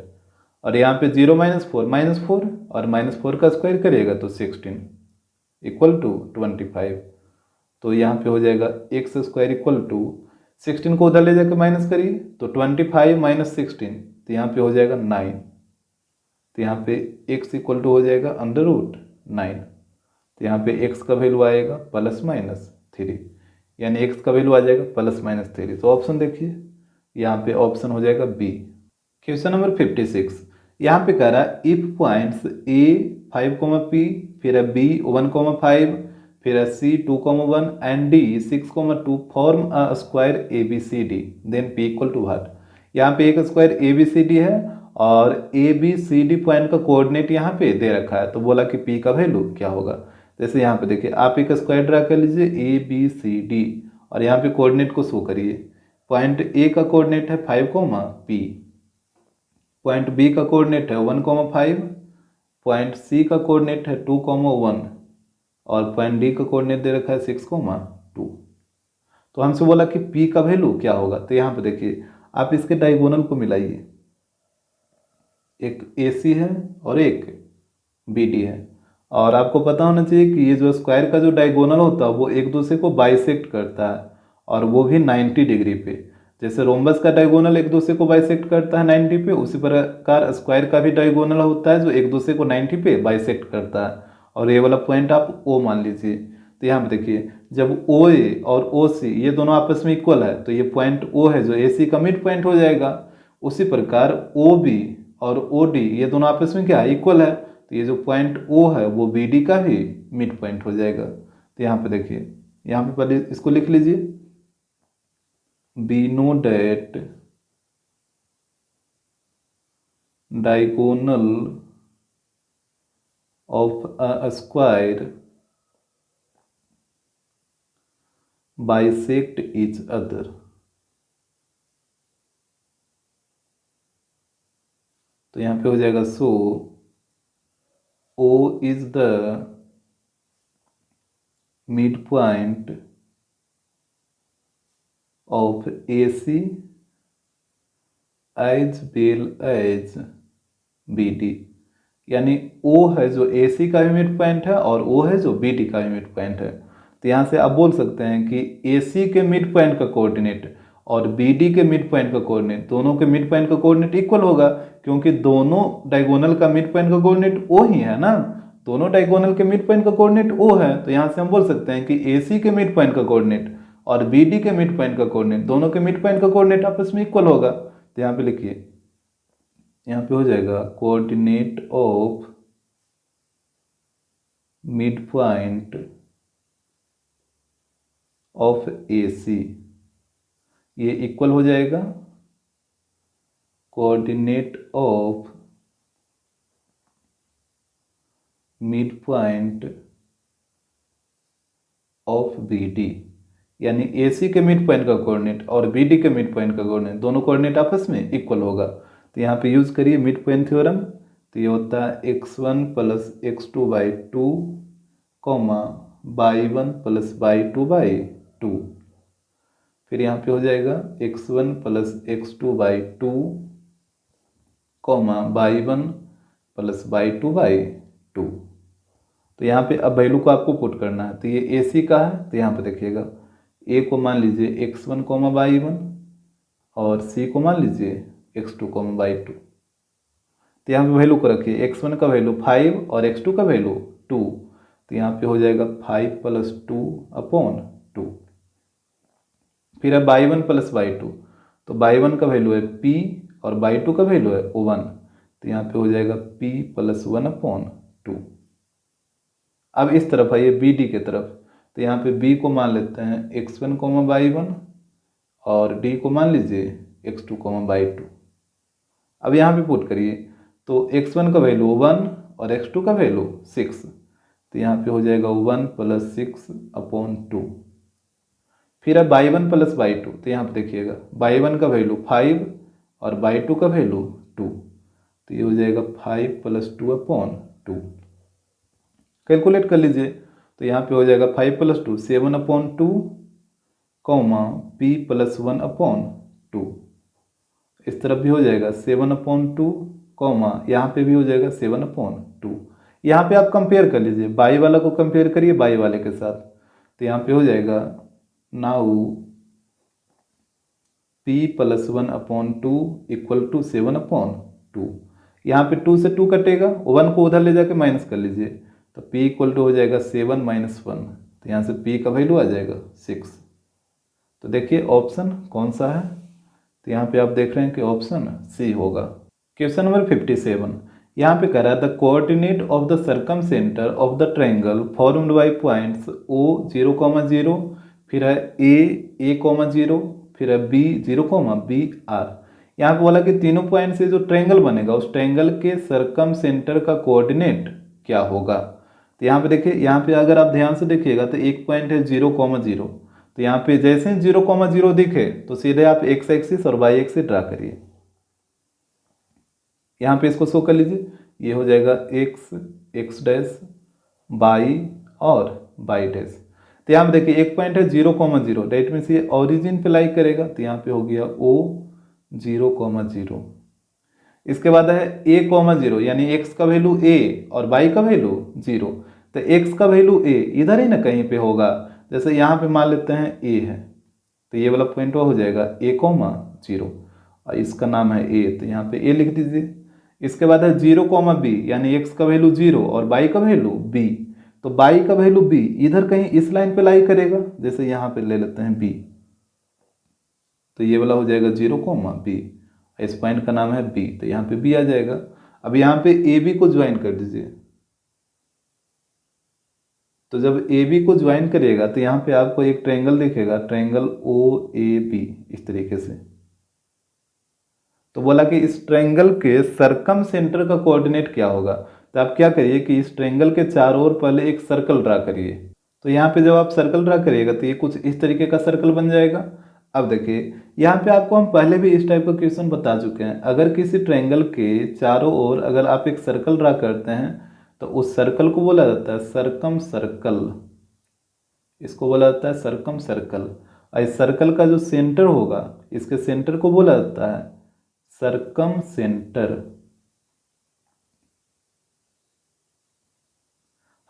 और यहाँ पे 0 - 4 -4 और -4 का स्क्वायर करिएगा तो 16 इक्वल टू 25। तो यहाँ पे हो जाएगा x² इक्वल टू 16 को उधर ले जाकर माइनस करिए तो 25 - 16, तो यहाँ पे हो जाएगा 9। तो यहाँ पे x इक्वल टू हो जाएगा √9, तो यहाँ पे x का वैल्यू आएगा ±3, यानी x का वैल्यू आ जाएगा ±3। तो ऑप्शन देखिए यहाँ पे ऑप्शन हो जाएगा बी। क्वेश्चन नंबर 56 यहाँ पे कह रहा है इफ पॉइंट्स a 5, p, फिर है b 1, 5, फिर है c 2, 1 and d 6, 2 form a square ABCD then p equal to what. यहाँ पे एक स्क्वायर ABCD है और ABCD पॉइंट का कोऑर्डिनेट यहाँ पे दे रखा है, तो बोला कि p का वैल्यू क्या होगा। जैसे यहाँ पे देखिए आप एक स्क्वायर ड्रा कर लीजिए ABCD और यहाँ पे कोऑर्डिनेट को शो करिए। पॉइंट A का कोऑर्डिनेट है 5, p, पॉइंट B का कोऑर्डिनेट है 1, 5, पॉइंट C का कोऑर्डिनेट है 2, 1 और पॉइंट D का कोऑर्डिनेट दे रखा है 6, 2। तो हमसे बोला कि P का वैल्यू क्या होगा, तो यहाँ पे देखिए आप इसके डायगोनल को मिलाइए, एक AC है और एक BD है, और आपको पता होना चाहिए कि ये जो स्क्वायर का जो डायगोनल होता है वो एक दूसरे को बाइसेक्ट करता है और वो भी 90 डिग्री पे। जैसे रोम्बस का डायगोनल एक दूसरे को बाइसेक्ट करता है 90 पे, उसी प्रकार स्क्वायर का भी डायगोनल होता है जो एक दूसरे को 90 पे बाइसेक्ट करता है, और ये वाला पॉइंट आप O मान लीजिए। तो यहाँ पे देखिए जब OA और OC ये दोनों आपस में इक्वल है तो ये पॉइंट O है जो AC का मिड पॉइंट हो जाएगा। उसी प्रकार OB और OD ये दोनों आपस में क्या है इक्वल है, तो ये जो पॉइंट O है वो BD का भी मिड पॉइंट हो जाएगा। तो यहाँ पे देखिए यहाँ पे पहले इसको लिख लीजिए, we know that diagonal of a square bisect each other। तो यहाँ पे हो जाएगा सो O is the midpoint of AC as well as BD, यानी O है जो AC का भी मिड पॉइंट है और O है जो BD का भी मिड पॉइंट है। तो यहाँ से आप बोल सकते हैं कि AC के मिड पॉइंट का कोऑर्डिनेट और BD के मिड पॉइंट का कोऑर्डिनेट, दोनों के मिड पॉइंट का कोऑर्डिनेट इक्वल होगा, क्योंकि दोनों डायगोनल का मिड पॉइंट का कोऑर्डिनेट O ही है ना, दोनों डायगोनल के मिड पॉइंट का कोऑर्डिनेट O है। तो यहाँ से हम बोल सकते हैं कि AC के मिड पॉइंट का कोऑर्डिनेट और बी डी के मिड पॉइंट का कोऑर्डिनेट, दोनों के मिड पॉइंट का कोऑर्डिनेट आपस में इक्वल होगा। तो यहाँ पे लिखिए, यहाँ पे हो जाएगा coordinate of mid point of A C, ये इक्वल हो जाएगा coordinate of mid point of B D, यानी ए सी के मिड पॉइंट का कोऑर्डिनेट और बी डी के मिड पॉइंट का कोऑर्डिनेट, दोनों कोऑर्डिनेट आपस में इक्वल होगा। तो यहाँ पे यूज करिए मिड पॉइंट थ्योरम। तो ये होता है x1 plus x2 by 2 comma y1 plus y2 by 2। फिर यहाँ पे हो जाएगा x1 plus x2 by 2 comma y1 plus y2 by 2। तो यहाँ पे अब वैल्यू को आपको पुट करना है। तो ये ए सी का है, तो यहाँ पे देखिएगा ए को मान लीजिए x1 कॉमा y1 और सी को मान लीजिए x2 कॉमा y2। तो यहाँ पे वैल्यू को रखिए, x1 का वैल्यू 5 और x2 का वैल्यू 2। तो यहाँ पे हो जाएगा 5 प्लस 2 अपॉन 2। फिर है y1 प्लस y2, तो y1 का वैल्यू है p और y2 का वैल्यू है 1। तो यहाँ पे हो जाएगा p प्लस 1 अपॉन 2। अब इस तरफ आइए बी डी के तरफ। तो यहाँ पे b को मान लेते हैं x1 कॉमा y1 और d को मान लीजिए x2 कॉमा y2। अब यहाँ पे पुट करिए, तो x1 का वैल्यू 1 और x2 का वैल्यू 6। तो यहाँ पे हो जाएगा 1 प्लस 6 अपॉन 2। फिर अब y1 प्लस y2, तो यहाँ पे देखिएगा y1 का वैल्यू 5 और y2 का वैल्यू 2। तो ये हो जाएगा 5 प्लस 2 अपॉन 2। कैलकुलेट कर लीजिए। तो यहाँ पे हो जाएगा 5 plus 2 7 upon 2 comma p plus 1 upon 2। इस तरफ भी हो जाएगा 7 अपॉन 2 कॉमा यहाँ पे भी हो जाएगा 7 अपॉन 2। यहाँ पे आप कंपेयर कर लीजिए, बाई वाला को कंपेयर करिए बाई वाले के साथ। तो यहाँ पे हो जाएगा now p plus 1 upon 2 equal to 7 upon 2। यहाँ पे 2 से 2 कटेगा, 1 को उधर ले जाके माइनस कर लीजिए। तो p इक्वल टू हो जाएगा 7 माइनस 1। तो यहाँ से p का वैल्यू आ जाएगा 6। तो देखिए ऑप्शन कौन सा है। तो यहाँ पे आप देख रहे हैं कि ऑप्शन सी होगा। क्वेश्चन नंबर 57, यहाँ पे कह रहा है the coordinate of the circum centre of the triangle formed by points o 0,0, फिर है a 0, फिर है b 0, b r। यहाँ पे बोला कि तीनों पॉइंट से जो ट्रायंगल बनेगा उस ट्रायंगल के सर्कम सेंटर का कोऑर्डिनेट क्या होगा। तो यहाँ पे देखिए, यहाँ पे अगर आप ध्यान से देखिएगा तो एक पॉइंट है 0,0। तो यहाँ पे जैसे 0,0 दिखे तो सीधे आप x एक्सिस और y एक्सिस ड्रा करिए। यहाँ पे इसको शो कर लीजिए, ये हो जाएगा x डैश y और y डैश। तो यहाँ पे देखिए एक पॉइंट है 0,0, डेट मीन्स ये ओरिजिन पे लाई करेगा। तो यहाँ पे हो गया o 0,0। इसके बाद है a,0 यानी x का वैल्यू a और y का वैल्यू 0। तो x का वैल्यू a इधर ही ना कहीं पे होगा, जैसे यहाँ पे मान लेते हैं a है, तो ये वाला पॉइंट हो जाएगा a,0 और इसका नाम है a। तो यहाँ पे a लिख दीजिए। इसके बाद है 0,b यानी x का वैल्यू 0 और y का वैल्यू b। तो y का वैल्यू b इधर कहीं इस लाइन पे लाई करेगा, जैसे यहाँ पे ले लेते हैं b। तो ये वाला हो जाएगा 0,b, इस पॉइंट का नाम है b। तो यहाँ पे b आ जाएगा। अब यहाँ पे AB को ज्वाइन कर दीजिए। तो जब AB को ज्वाइन करिएगा तो यहाँ पे आपको एक ट्रायंगल दिखेगा, ट्रायंगल OAB इस तरीके से। तो बोला कि इस ट्रायंगल के सर्कम सेंटर का कोऑर्डिनेट क्या होगा। तो आप क्या करिए कि इस ट्रायंगल के चारों ओर पहले एक सर्कल ड्रा करिए। तो यहाँ पे जब आप सर्कल ड्रा करिएगा तो ये कुछ इस तरीके का सर्कल बन जाएगा। अब देखिए यहाँ पे आपको हम पहले भी इस टाइप का क्वेश्चन बता चुके हैं। अगर किसी ट्रायंगल के चारों ओर अगर आप एक सर्कल ड्रा करते हैं तो उस सर्कल को बोला जाता है सर्कम सर्कल, इसको बोला जाता है सर्कम सर्कल। और इस सर्कल का जो सेंटर होगा इसके सेंटर को बोला जाता है सर्कम सेंटर।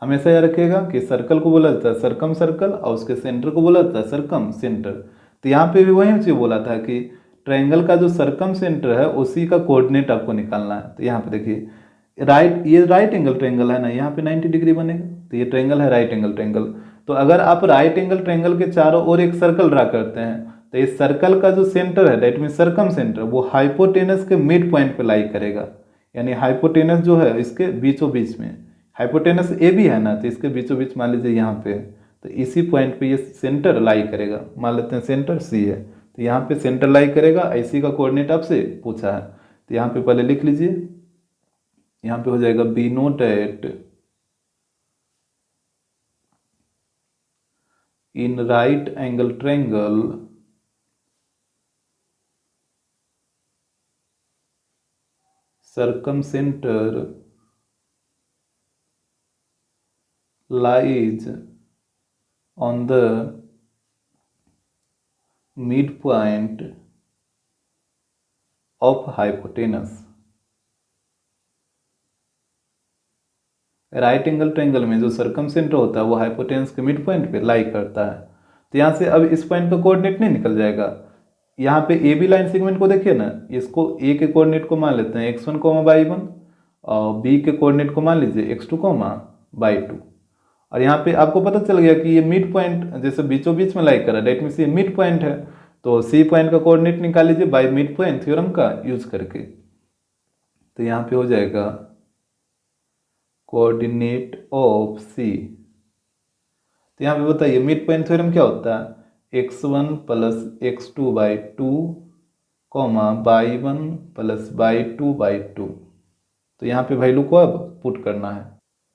हमेशा याद रखिएगा कि सर्कल को बोला जाता है सर्कम सर्कल और उसके सेंटर को बोला जाता है सर्कम सेंटर। तो यहाँ पे भी वही चीज बोला था कि ट्रायंगल का जो सर्कम सेंटर है उसी का कोऑर्डिनेट आपको निकालना है। तो यहाँ पे देखिए ये राइट एंगल ट्रायंगल है ना, यहाँ पे 90 डिग्री बनेगा। तो ये ट्रायंगल है राइट एंगल ट्रायंगल। तो अगर आप राइट एंगल ट्रायंगल के चारों ओर एक सर्कल ड्रा करते हैं तो इस सर्कल का जो सेंटर है, दैट मीन सर्कम सेंटर, वो हाइपोटेनस के मिड पॉइंट पे लाई करेगा। यानी हाइपोटेनस जो है इसके बीचों बीच में, हाइपोटेनस ए भी है ना, तो इसके बीचों बीच मान लीजिए यहाँ पे, तो इसी पॉइंट पे ये सेंटर लाई करेगा। मान लेते हैं सेंटर सी है, तो यहाँ पे सेंटर लाई करेगा। इसी का कोऑर्डिनेट आपसे पूछा है, तो यहाँ पे पहले लिख लीजिए, यहाँ पे हो जाएगा be note at in right angle triangle circumcenter lies on the midpoint of hypotenuse। Right angle triangle में जो सर्कमसेंटर होता है वो हाइपोटेनस के मिड पॉइंट पे लाई करता है। तो यहाँ से अब इस पॉइंट का कोऑर्डिनेट नहीं निकल जाएगा। यहाँ पे ए बी लाइन सेगमेंट को देखिए ना, इसको ए के कोऑर्डिनेट को मान लेते हैं x1 y1 और बी के कोऑर्डिनेट को मान लीजिए x2 y2। और यहाँ पे आपको पता चल गया कि ये मिड पॉइंट जैसे बीचों बीच में लाई कर रहा है, डेट मीन्स ये मिड पॉइंट है। तो सी पॉइंट का कोऑर्डिनेट निकाल लीजिए बाय मिड पॉइंट थ्योरम का यूज करके। तो यहाँ पे हो जाएगा कोऑर्डिनेट ऑफ सी। तो यहाँ पे बताइए मिड पॉइंट थ्योरम क्या होता है, x1 plus x2 by 2 y1 plus y2 by 2। तो यहाँ पे वैल्यू को अब पुट करना है।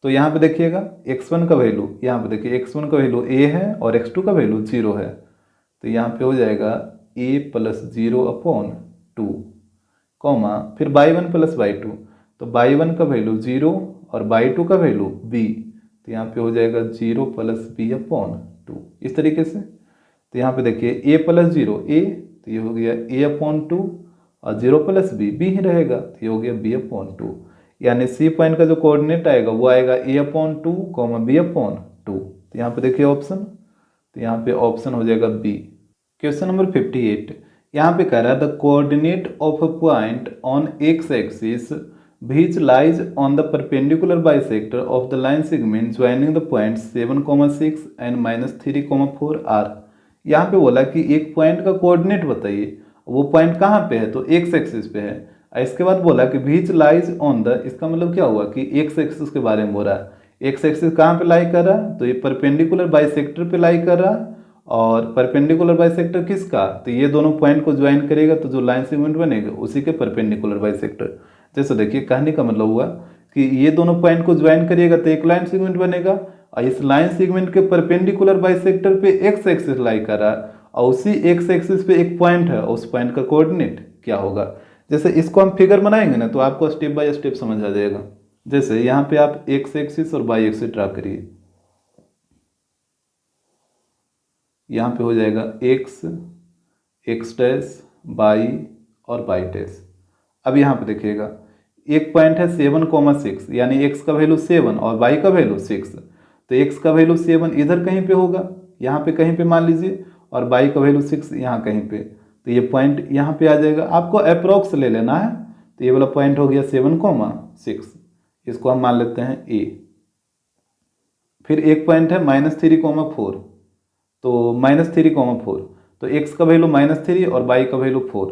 तो यहाँ पे देखिएगा x1 का वैल्यू, यहाँ पे देखिए x1 का वैल्यू a है और x2 का वैल्यू 0 है। तो यहाँ पे हो जाएगा a प्लस 0/2 फिर y1 प्लस y2। तो y1 का वैल्यू 0 और y2 का वैल्यू b। तो यहाँ पे हो जाएगा 0 प्लस b/2 इस तरीके से। तो यहाँ पे देखिए a प्लस 0 a, तो ये हो गया a/2 और 0 प्लस b b ही रहेगा, तो ये हो गया b/2। यानी सी पॉइंट का जो कोऑर्डिनेट आएगा वो आएगा a/2 b/2। तो यहाँ पे देखिए ऑप्शन, तो यहाँ पे ऑप्शन हो जाएगा बी। क्वेश्चन नंबर 58 यहाँ पे कह रहा है the coordinate of a point on x axis which lies on the perpendicular bisector of the line segment joining the points 7,6 and -3,4 are। यहाँ पे बोला कि एक पॉइंट का कोऑर्डिनेट बताइए, वो पॉइंट कहाँ पे है, तो एक्स एक्सिस पे है। इसके बाद बोला कि which lies on the, इसका मतलब क्या हुआ कि एक्स एक्सिस के बारे में बोल रहा है। एक्स एक्सिस कहाँ पे लाई कर रहा है, तो ये परपेंडिकुलर बाइसेक्टर पे लाई कर रहा है। और परपेंडिकुलर बाइसेक्टर किसका, तो ये दोनों पॉइंट को ज्वाइन करेगा तो जो लाइन सेगमेंट बनेगा उसी के परपेंडिकुलर बाइसेक्टर। जैसे देखिए कहने का मतलब हुआ कि ये दोनों पॉइंट को ज्वाइन करिएगा तो एक लाइन सेगमेंट बनेगा, और इस लाइन सेगमेंट के परपेंडिकुलर बाइसेक्टर पे एक्स एक्सिस लाई कर रहा है और उसी एक्स एक्सिस पे एक पॉइंट है, उस पॉइंट का कोऑर्डिनेट क्या होगा। जैसे इसको हम फिगर बनाएंगे ना तो आपको स्टेप बाय स्टेप समझ आ जाएगा। जैसे यहाँ पे आप एक्स एक्सिस और वाई एक्सिस ड्रा करिए, यहाँ पे हो जाएगा एक्स एक्स डैश वाई और वाई डैश। अब यहाँ पे देखिएगा एक पॉइंट है 7,6, यानी एक्स का वैल्यू 7 और वाई का वैल्यू 6। तो एक्स का वैल्यू 7 इधर कहीं पे होगा, यहाँ पे कहीं पे मान लीजिए, और वाई का वैल्यू 6 यहाँ कहीं पे। तो ये पॉइंट यहाँ पे आ जाएगा, आपको अप्रोक्स ले लेना है। तो ये वाला पॉइंट हो गया 7,6, इसको हम मान लेते हैं ए। फिर एक पॉइंट है -3,4, तो -3,4, तो एक्स का वैल्यू -3 और वाई का वैल्यू 4।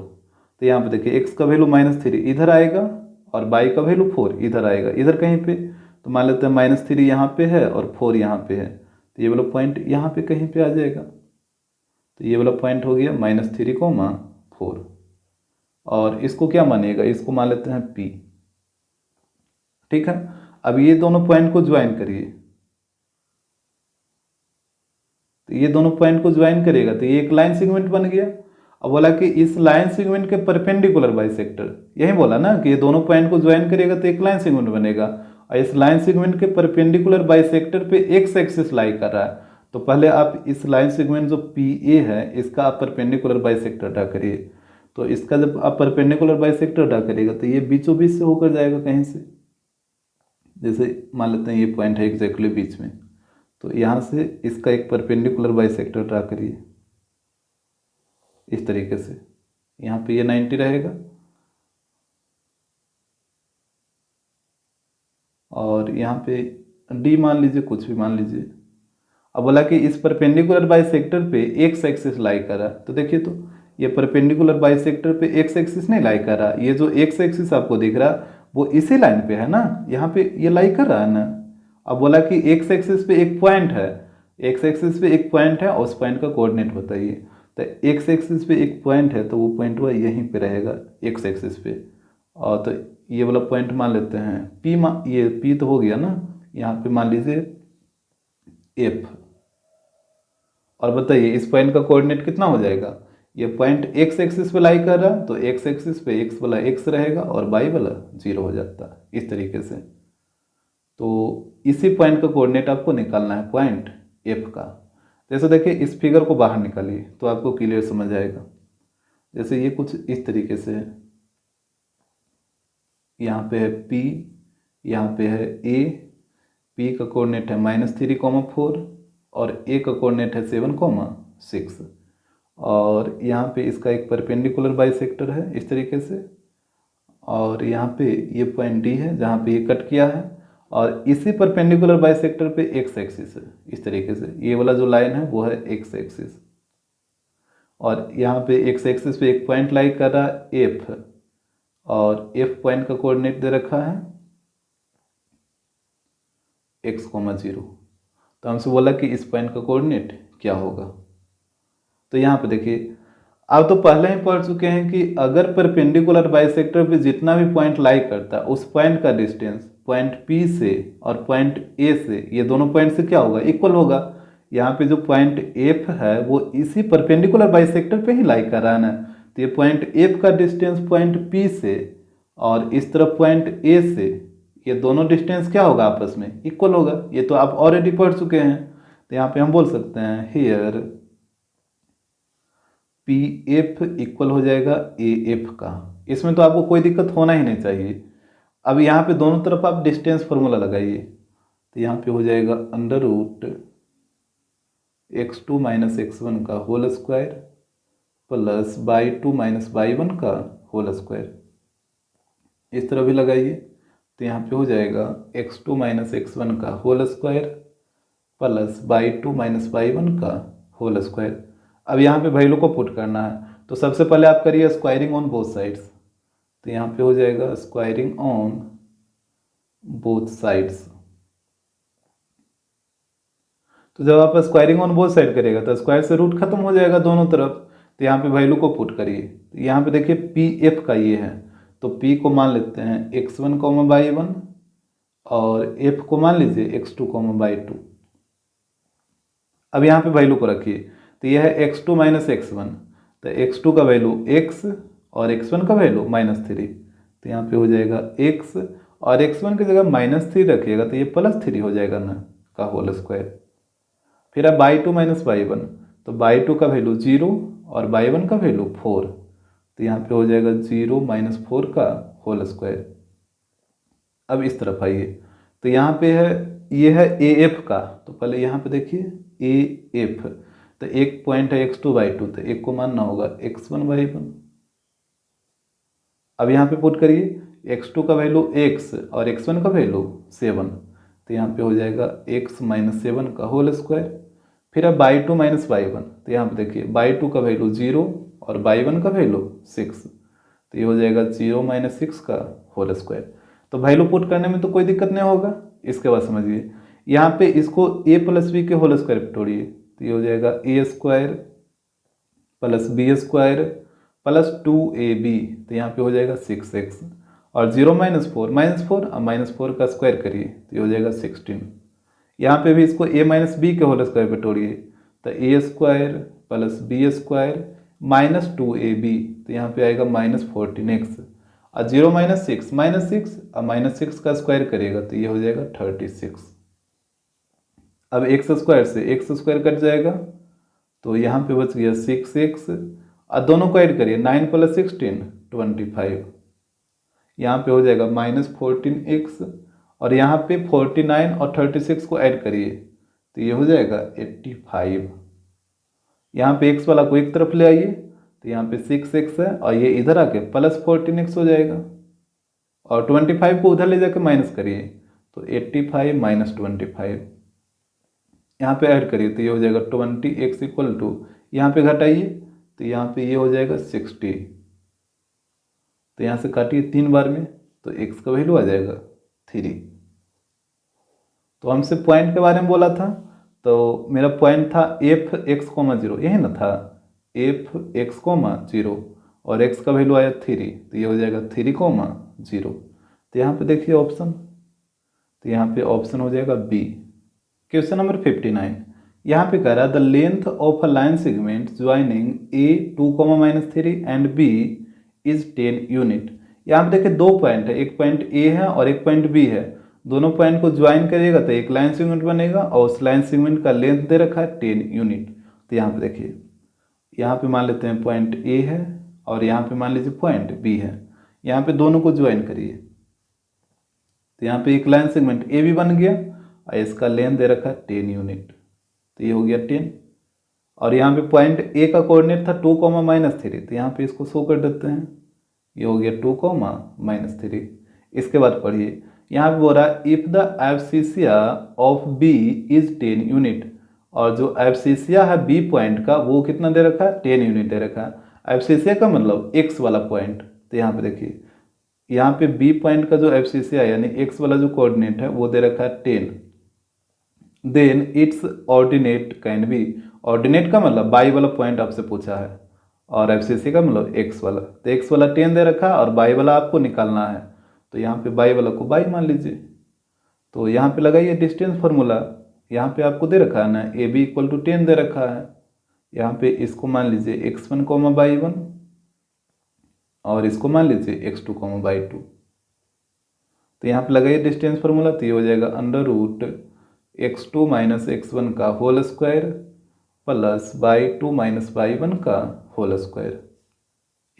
तो यहाँ पे देखिए एक्स का वैल्यू -3 इधर आएगा और वाई का वैल्यू 4 इधर आएगा, इधर कहीं पे। तो मान लेते हैं -3 यहाँ पे है और 4 यहाँ पे है, तो ये वाला पॉइंट यहाँ पे कहीं पे आ जाएगा। तो ये वाला पॉइंट हो गया -3,4, और इसको क्या मानिएगा, इसको मान लेते हैं P। ठीक है, अब ये दोनों पॉइंट को ज्वाइन करिए, तो ये दोनों पॉइंट को ज्वाइन करेगा तो ये एक लाइन सेगमेंट बन गया। अब बोला कि इस लाइन सेगमेंट के परपेंडिकुलर बाइसेक्टर, यही बोला ना कि ये दोनों पॉइंट को ज्वाइन करेगा तो एक लाइन सेगमेंट बनेगा, और इस लाइन सेगमेंट के परपेंडिकुलर बाइसेक्टर पे एक्स एक्सिस लाई कर रहा है। तो पहले आप इस लाइन सेगमेंट जो पी ए है इसका आप परपेंडिकुलर बाइसेक्टर ड्रा करिए। तो इसका जब आप परपेंडिकुलर बाइसेक्टर ड्रा करिएगा तो ये बीचों बीच से होकर जाएगा कहीं से। जैसे मान लेते हैं ये पॉइंट है एग्जैक्टली बीच में, तो यहाँ से इसका एक परपेंडिकुलर बाइसेक्टर ड्रा करिए इस तरीके से। यहाँ पे ये 90 रहेगा और यहाँ पे डी मान लीजिए, कुछ भी मान लीजिए, अब बोला कि इस परपेंडिकुलर बाइसेक्टर पे एक्स एक्सिस लाई कर रहा है, तो देखिए तो ये परपेंडिकुलर बाइसेक्टर पे एक्स एक्सिस नहीं लाई कर रहा, ये जो एक्स एक्सिस आपको दिख रहा वो इसी लाइन पे है ना, यहाँ पे ये लाई कर रहा है ना। अब बोला कि एक्स एक्सिस पे एक पॉइंट है, एक्स एक्सिस पे एक पॉइंट है और उस पॉइंट का कोऑर्डिनेट बताइए। तो एक्स एक्सिस पे एक पॉइंट है तो वो पॉइंट वह यहीं पे रहेगा एक्स एक्सिस पे, और तो ये वाला पॉइंट मान लेते हैं पी, ये पी तो हो गया ना, यहाँ पे मान लीजिए एफ। और बताइए इस पॉइंट का कोऑर्डिनेट कितना हो जाएगा, ये पॉइंट एक्स एक्सिस पे लाई कर रहा है तो एक्स एक्सिस पे एक्स वाला एक्स रहेगा और वाई वाला 0 हो जाता है इस तरीके से। तो इसी पॉइंट का कोऑर्डिनेट आपको निकालना है, पॉइंट एफ का। जैसे देखिए इस फिगर को बाहर निकालिए तो आपको क्लियर समझ आएगा। जैसे ये कुछ इस तरीके से है, यहाँ पे है P, यहाँ पे है A, P का कोऑर्डिनेट है -3,4 और A का कोऑर्डिनेट है 7,6, और यहाँ पे इसका एक परपेंडिकुलर बाइसेक्टर है इस तरीके से, और यहाँ पे ये पॉइंट D है जहाँ पे ये कट किया है, और इसी परपेंडिकुलर बाइसेक्टर पे एक्स एक्सिस है इस तरीके से, ये वाला जो लाइन है वो है एक्स एक्सिस, और यहाँ पे एक्स एक्सिस पे एक पॉइंट लाई कर रहा है एफ, और एफ पॉइंट का कोऑर्डिनेट दे रखा है x,0। तो हमसे बोला कि इस पॉइंट का कोऑर्डिनेट क्या होगा। तो यहाँ पे देखिए अब तो पहले ही पढ़ चुके हैं कि अगर परपेंडिकुलर बाइसेक्टर पे जितना भी पॉइंट लाई करता है उस पॉइंट का डिस्टेंस पॉइंट P से और पॉइंट A से, ये दोनों पॉइंट से क्या होगा, इक्वल होगा। यहाँ पे जो पॉइंट F है वो इसी परपेंडिकुलर बाइसेक्टर पे ही लाई कर रहा है ना, तो ये पॉइंट F का डिस्टेंस पॉइंट P से और इस तरफ पॉइंट A से, ये दोनों डिस्टेंस क्या होगा, आपस में इक्वल होगा। ये तो आप ऑलरेडी पढ़ चुके हैं। तो यहाँ पे हम बोल सकते हैं हियर पी एफ इक्वल हो जाएगा ए एफ का। इसमें तो आपको कोई दिक्कत होना ही नहीं चाहिए। अब यहाँ पे दोनों तरफ आप डिस्टेंस फार्मूला लगाइए, तो यहाँ पे हो जाएगा √x2 - x1 का whole square plus y2 - y1 का होल स्क्वायर। इस तरह भी लगाइए तो यहाँ पे हो जाएगा x2 - x1 का whole square plus y2 - y1 का होल स्क्वायर। अब यहाँ पे वैल्यू को पुट करना है, तो सबसे पहले आप करिए स्क्वायरिंग ऑन बोथ साइड्स। तो यहाँ पे हो जाएगा स्क्वायरिंग ऑन बोथ साइड्स। तो जब आप स्क्वायरिंग ऑन बोथ साइड करिएगा तो स्क्वायर से रूट खत्म हो जाएगा दोनों तरफ। तो यहाँ पे वैल्यू को पुट करिए, तो यहाँ पे देखिए पी एफ का ये है, तो पी को मान लेते हैं x1, y1 और एफ को मान लीजिए x2, y2। अब यहाँ पे वैल्यू को रखिए, तो यह है x2 - x1, तो x2 का वैल्यू x और x1 का वैल्यू -3। तो यहाँ पे हो जाएगा x और x1 की जगह -3 रखिएगा तो ये +3 हो जाएगा ना का होल स्क्वायर। फिर अब y2 - y1, तो y2 का वैल्यू 0 और y1 का वैल्यू 4। तो यहाँ पे हो जाएगा 0 - 4 का होल स्क्वायर। अब इस तरफ आइए, तो यहाँ पे है ये है ए एफ का, तो पहले यहाँ पे देखिए ए एफ, तो एक पॉइंट है x2 y2, तो एक को मानना होगा x1 y1। अब यहाँ पे पुट करिए x2 का वैल्यू x और x1 का वैल्यू 7, तो यहाँ पे हो जाएगा x - 7 का होल स्क्वायर। फिर अब y2 - y1, तो यहाँ पे देखिए y2 का वैल्यू 0 और y1 का वैल्यू 6, तो ये हो जाएगा 0 - 6 का होल स्क्वायर। तो वैल्यू पुट करने में तो कोई दिक्कत नहीं होगा। इसके बाद समझिए यहाँ पे इसको a + b के होल स्क्वायर पे तोड़िए, तो ये हो जाएगा a² + b² प्लस 2ab, तो यहाँ पे हो जाएगा 6x, और 0 - 4 और -4 का स्क्वायर करिए तो ये हो जाएगा 16। यहाँ पे भी इसको a - b के होल स्क्वायर पे तोड़िए, तो a² + b² -2ab, तो यहाँ पे आएगा -14x, और 0 - 6 और -6 का स्क्वायर करिएगा तो ये हो जाएगा 36। अब x² से x² कट जाएगा, तो यहाँ पे बच गया 6x, और दोनों को ऐड करिए 9 + 16 25, यहाँ पे हो जाएगा -14x, और यहाँ पे 49 और 36 को ऐड करिए तो ये हो जाएगा 85। यहाँ पे x वाला को एक तरफ ले आइए, तो यहाँ पे 6x है और ये इधर आके +14x हो जाएगा, और 25 को उधर ले जाके माइनस करिए तो 85 - 25। यहाँ पे ऐड करिए तो ये हो जाएगा 20x इक्वल टू, यहाँ पे घटाइए तो यहाँ पे ये हो जाएगा 60, तो यहाँ से काटिए 3 बार में तो x का वैल्यू आ जाएगा 3। तो हमसे पॉइंट के बारे में बोला था, तो मेरा पॉइंट था एफ एक्स कोमा 0, यही ना था, एफ एक्स कोमा 0 और x का वैल्यू आया 3, तो ये हो जाएगा 3 कोमा 0। तो यहाँ पे देखिए ऑप्शन, तो यहाँ पे ऑप्शन हो जाएगा बी। क्वेश्चन नंबर 59, यहाँ पे कह रहा है the length of a line segment joining A 2,-3 and B is 10 unit. यहाँ पे देखिए 2 पॉइंट है, एक पॉइंट ए है और एक पॉइंट बी है, दोनों पॉइंट को ज्वाइन करिएगा तो एक लाइन सेगमेंट बनेगा और उस लाइन सेगमेंट का लेंथ दे रखा है 10 यूनिट। तो यहाँ पे देखिए, यहाँ पे मान लेते हैं पॉइंट ए है और यहाँ पे मान लीजिए पॉइंट बी है, यहाँ पे दोनों को ज्वाइन करिए तो यहाँ पे एक लाइन सेगमेंट ए भी बन गया और इसका लेंथ दे रखा है 10 यूनिट, तो ये हो गया 10। और यहाँ पे पॉइंट ए का कोऑर्डिनेट था 2,-3, तो यहाँ पे इसको शो कर देते हैं, ये हो गया 2,-3। इसके बाद पढ़िए, यहाँ पे बोल रहा है if the abscissa of B is 10 unit, और जो एब्सिसिया है बी पॉइंट का वो कितना दे रखा है, 10 यूनिट दे रखा है। एब्सिसिया का मतलब एक्स वाला पॉइंट, तो यहाँ पे देखिए, यहाँ पे बी पॉइंट का जो एब्सिसिया यानी एक्स वाला जो कोऑर्डिनेट है वो दे रखा है 10, then its ordinate can be, ordinate का मतलब बाई वाला पॉइंट आपसे पूछा है और एब्सिसिया का मतलब एक्स वाला, तो एक्स वाला 10 दे रखा है और बाई वाला आपको निकालना है, तो यहाँ पे बाई वाला को बाई मान लीजिए। तो यहाँ पे लगाइए डिस्टेंस फार्मूला, यहाँ पे आपको दे रखा है ना ए बी इक्वल टू 10 दे रखा है, यहाँ पे इसको मान लीजिए x1, y1 और इसको मान लीजिए x2, y2। तो यहाँ पे लगाइए डिस्टेंस फार्मूला, तो ये हो जाएगा √x2 - x1 का whole square plus y2 - y1 का होल स्क्वायर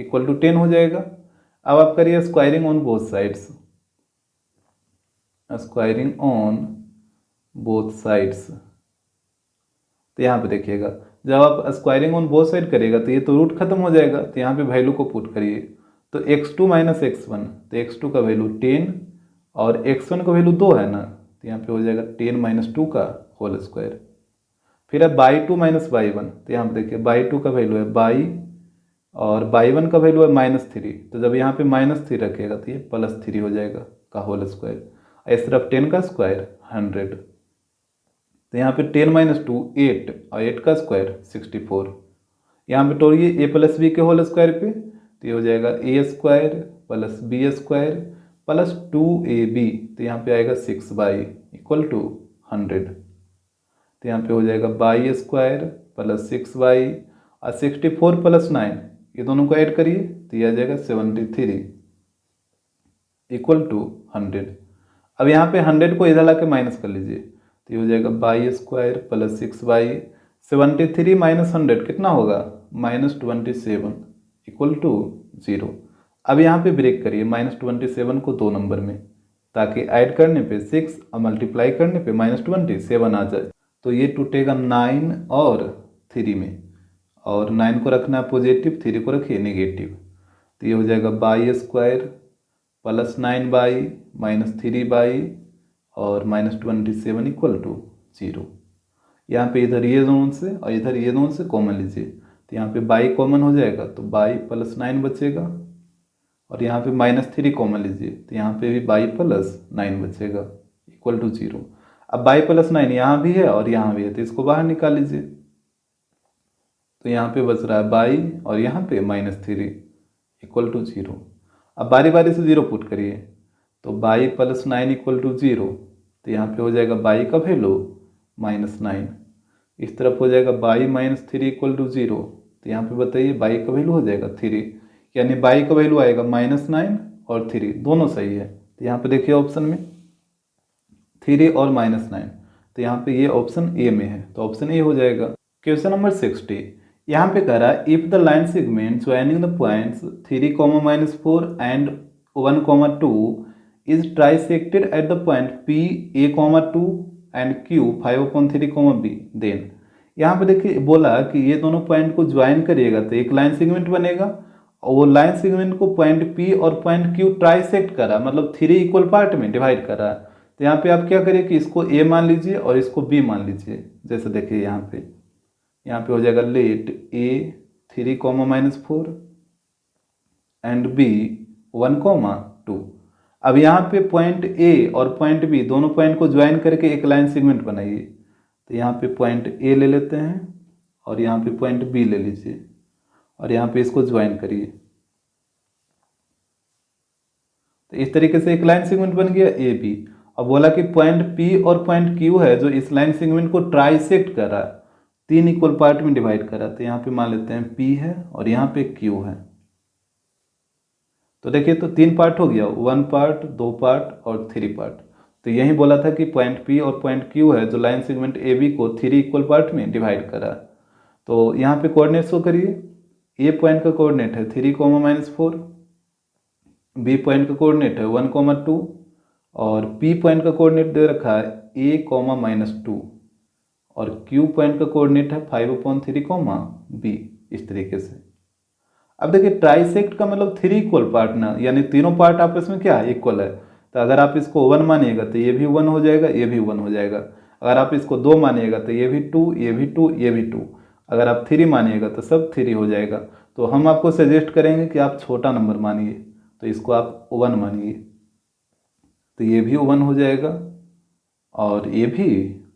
इक्वल टू 10 हो जाएगा। अब आप करिए squaring on both sides, squaring on both sides. तो यहाँ पे देखिएगा, जब आप स्क्वायरिंग ऑन बोथ साइड करिएगा तो ये तो रूट खत्म हो जाएगा, तो यहाँ पे वैल्यू को पुट करिए, तो x2 - x1, तो x2 का वैल्यू 10 और x1 का वैल्यू 2 है ना, तो यहाँ पे हो जाएगा 10 - 2 का होल स्क्वायर। फिर है y2 - y1, तो यहाँ पे देखिए y2 का वैल्यू है बाई और y1 का वैल्यू है -3, तो जब यहाँ पे -3 रखेगा तो ये +3 हो जाएगा का होल स्क्वायर, इस तरफ 10 का स्क्वायर 100, तो यहाँ पे 10 - 2 8 और 8 का स्क्वायर 64। यहाँ पे तोड़िए a + b के होल स्क्वायर पे, तो ये हो जाएगा a² + b² + 2ab, तो यहाँ पे आएगा 6y इक्वल टू 100, तो यहाँ पे हो जाएगा y² + 6y और 64 + 9, ये दोनों को ऐड करिए तो ये आ जाएगा 73 इक्वल टू 100। अब यहाँ पे 100 को इधर ला के माइनस कर लीजिए, तो ये हो जाएगा y² + 6y, 73 - 100 कितना होगा, -27 इक्वल टू 0। अब यहाँ पे ब्रेक करिए -27 को 2 नंबर में, ताकि ऐड करने पे 6 और मल्टीप्लाई करने पे -27 आ जाए, तो ये टूटेगा 9 और 3 में, और 9 को रखना है पॉजिटिव, 3 को रखिए नेगेटिव, तो ये हो जाएगा y² + 9y - 3y और -27 इक्वल टू 0। यहाँ पे इधर ये जोन से और इधर ये जोन से कॉमन लीजिए, तो यहाँ पे y कॉमन हो जाएगा तो y + 9 बचेगा, और यहाँ पे -3 कॉमन लीजिए तो यहाँ पे भी y + 9 बचेगा इक्वल टू 0। अब y + 9 यहाँ भी है और यहाँ भी है, तो इसको बाहर निकाल लीजिए, तो यहाँ पे बच रहा है y और यहाँ पे -3 इक्वल टू 0। अब बारी बारी से 0 पुट करिए, तो y + 9 इक्वल टू 0, तो यहाँ पे हो जाएगा y का वैल्यू -9, इस तरफ हो जाएगा y - 3 इक्वल टू 0, तो यहाँ पे बताइए y का वैल्यू हो जाएगा 3, यानी y का वैल्यू आएगा -9 और 3 दोनों सही है। तो यहाँ पे देखिए ऑप्शन में 3 और -9, तो यहाँ पे ये ऑप्शन ए में है, तो ऑप्शन ए हो जाएगा। क्वेश्चन नंबर 60, यहाँ पे कह रहा है if the line segment joining the points 3, -4 and 1, 2 is trisected at the point P A, 2 and Q 5/3, B, then यहाँ पे देखिए बोला कि ये दोनों पॉइंट को ज्वाइन करिएगा तो एक लाइन सेगमेंट बनेगा, और वो लाइन सेगमेंट को पॉइंट P और पॉइंट Q ट्राइसेक्ट करा, मतलब 3 इक्वल पार्ट में डिवाइड करा, तो तो यहाँ पे आप क्या करिए कि इसको ए मान लीजिए और इसको बी मान लीजिए। जैसे देखिए यहाँ पे हो जाएगा लेट ए 3, -4 एंड बी 1, 2। अब यहाँ पे पॉइंट ए और पॉइंट बी दोनों पॉइंट को ज्वाइन करके एक लाइन सेगमेंट बनाइए। तो यहाँ पे पॉइंट ए ले लेते हैं और यहाँ पे पॉइंट बी ले लीजिए और यहाँ पे इसको ज्वाइन करिए। तो इस तरीके से एक लाइन सेगमेंट बन गया ए बी। अब बोला कि पॉइंट पी और पॉइंट क्यू है जो इस लाइन सेगमेंट को ट्राइसेक्ट कर रहा है, 3 इक्वल पार्ट में डिवाइड कर रहा है। तो यहाँ पे मान लेते हैं पी है और यहाँ पे क्यू है। तो देखिए तो 3 पार्ट हो गया, 1 पार्ट, 2 पार्ट और 3 पार्ट। तो यही बोला था कि पॉइंट पी और पॉइंट क्यू है जो लाइन सेगमेंट ए बी को 3 इक्वल पार्ट में डिवाइड कर रहा है। तो यहाँ पे कोऑर्डिनेट शो करिए। ए पॉइंट का कोऑर्डिनेट है 3, बी पॉइंट का कोऑर्डिनेट है 1, 2 और पी पॉइंट का कोऑर्डिनेट दे रखा है a, -2 और क्यू पॉइंट का कोऑर्डिनेट है 5/3, b। इस तरीके से अब देखिए ट्राइसेक्ट का मतलब 3 इक्वल पार्ट ना, यानी तीनों पार्ट आपस में क्या है, इक्वल है। तो अगर आप इसको 1 मानिएगा तो ये भी 1 हो जाएगा, ये भी 1 हो जाएगा। अगर आप इसको 2 मानिएगा तो ये भी 2, ये भी 2, ये भी 2। अगर आप 3 मानिएगा तो सब 3 हो जाएगा। तो हम आपको सजेस्ट करेंगे कि आप छोटा नंबर मानिए, तो इसको आप 1 मानिए। तो ये भी 1 हो जाएगा और ये भी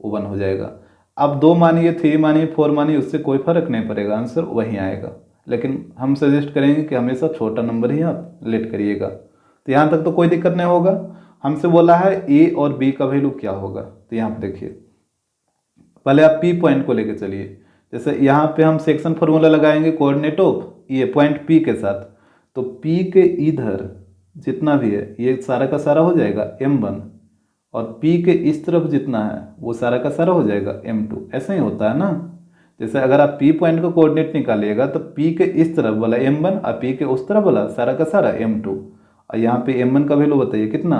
1 हो जाएगा। आप 2 मानिए, 3 मानिए, 4 मानिए, उससे कोई फर्क नहीं पड़ेगा, आंसर वही आएगा। लेकिन हम सजेस्ट करेंगे कि हमेशा छोटा नंबर ही आप लेट करिएगा। तो यहाँ तक तो कोई दिक्कत नहीं होगा। हमसे बोला है ए और बी का वैल्यू क्या होगा। तो यहाँ पे देखिए पहले आप पी पॉइंट को लेके चलिए। जैसे यहाँ पे हम सेक्शन फॉर्मूला लगाएंगे कोऑर्डिनेट ऑफ ये पॉइंट पी के साथ। तो पी के इधर जितना भी है ये सारा का सारा हो जाएगा m1 और P के इस तरफ जितना है वो सारा का सारा हो जाएगा m2। ऐसा ही होता है ना। जैसे अगर आप P पॉइंट का कोऑर्डिनेट निकालिएगा तो P के इस तरफ वाला m1 और P के उस तरफ वाला सारा का सारा m2। और यहाँ पे m1 का वैल्यू बताइए कितना,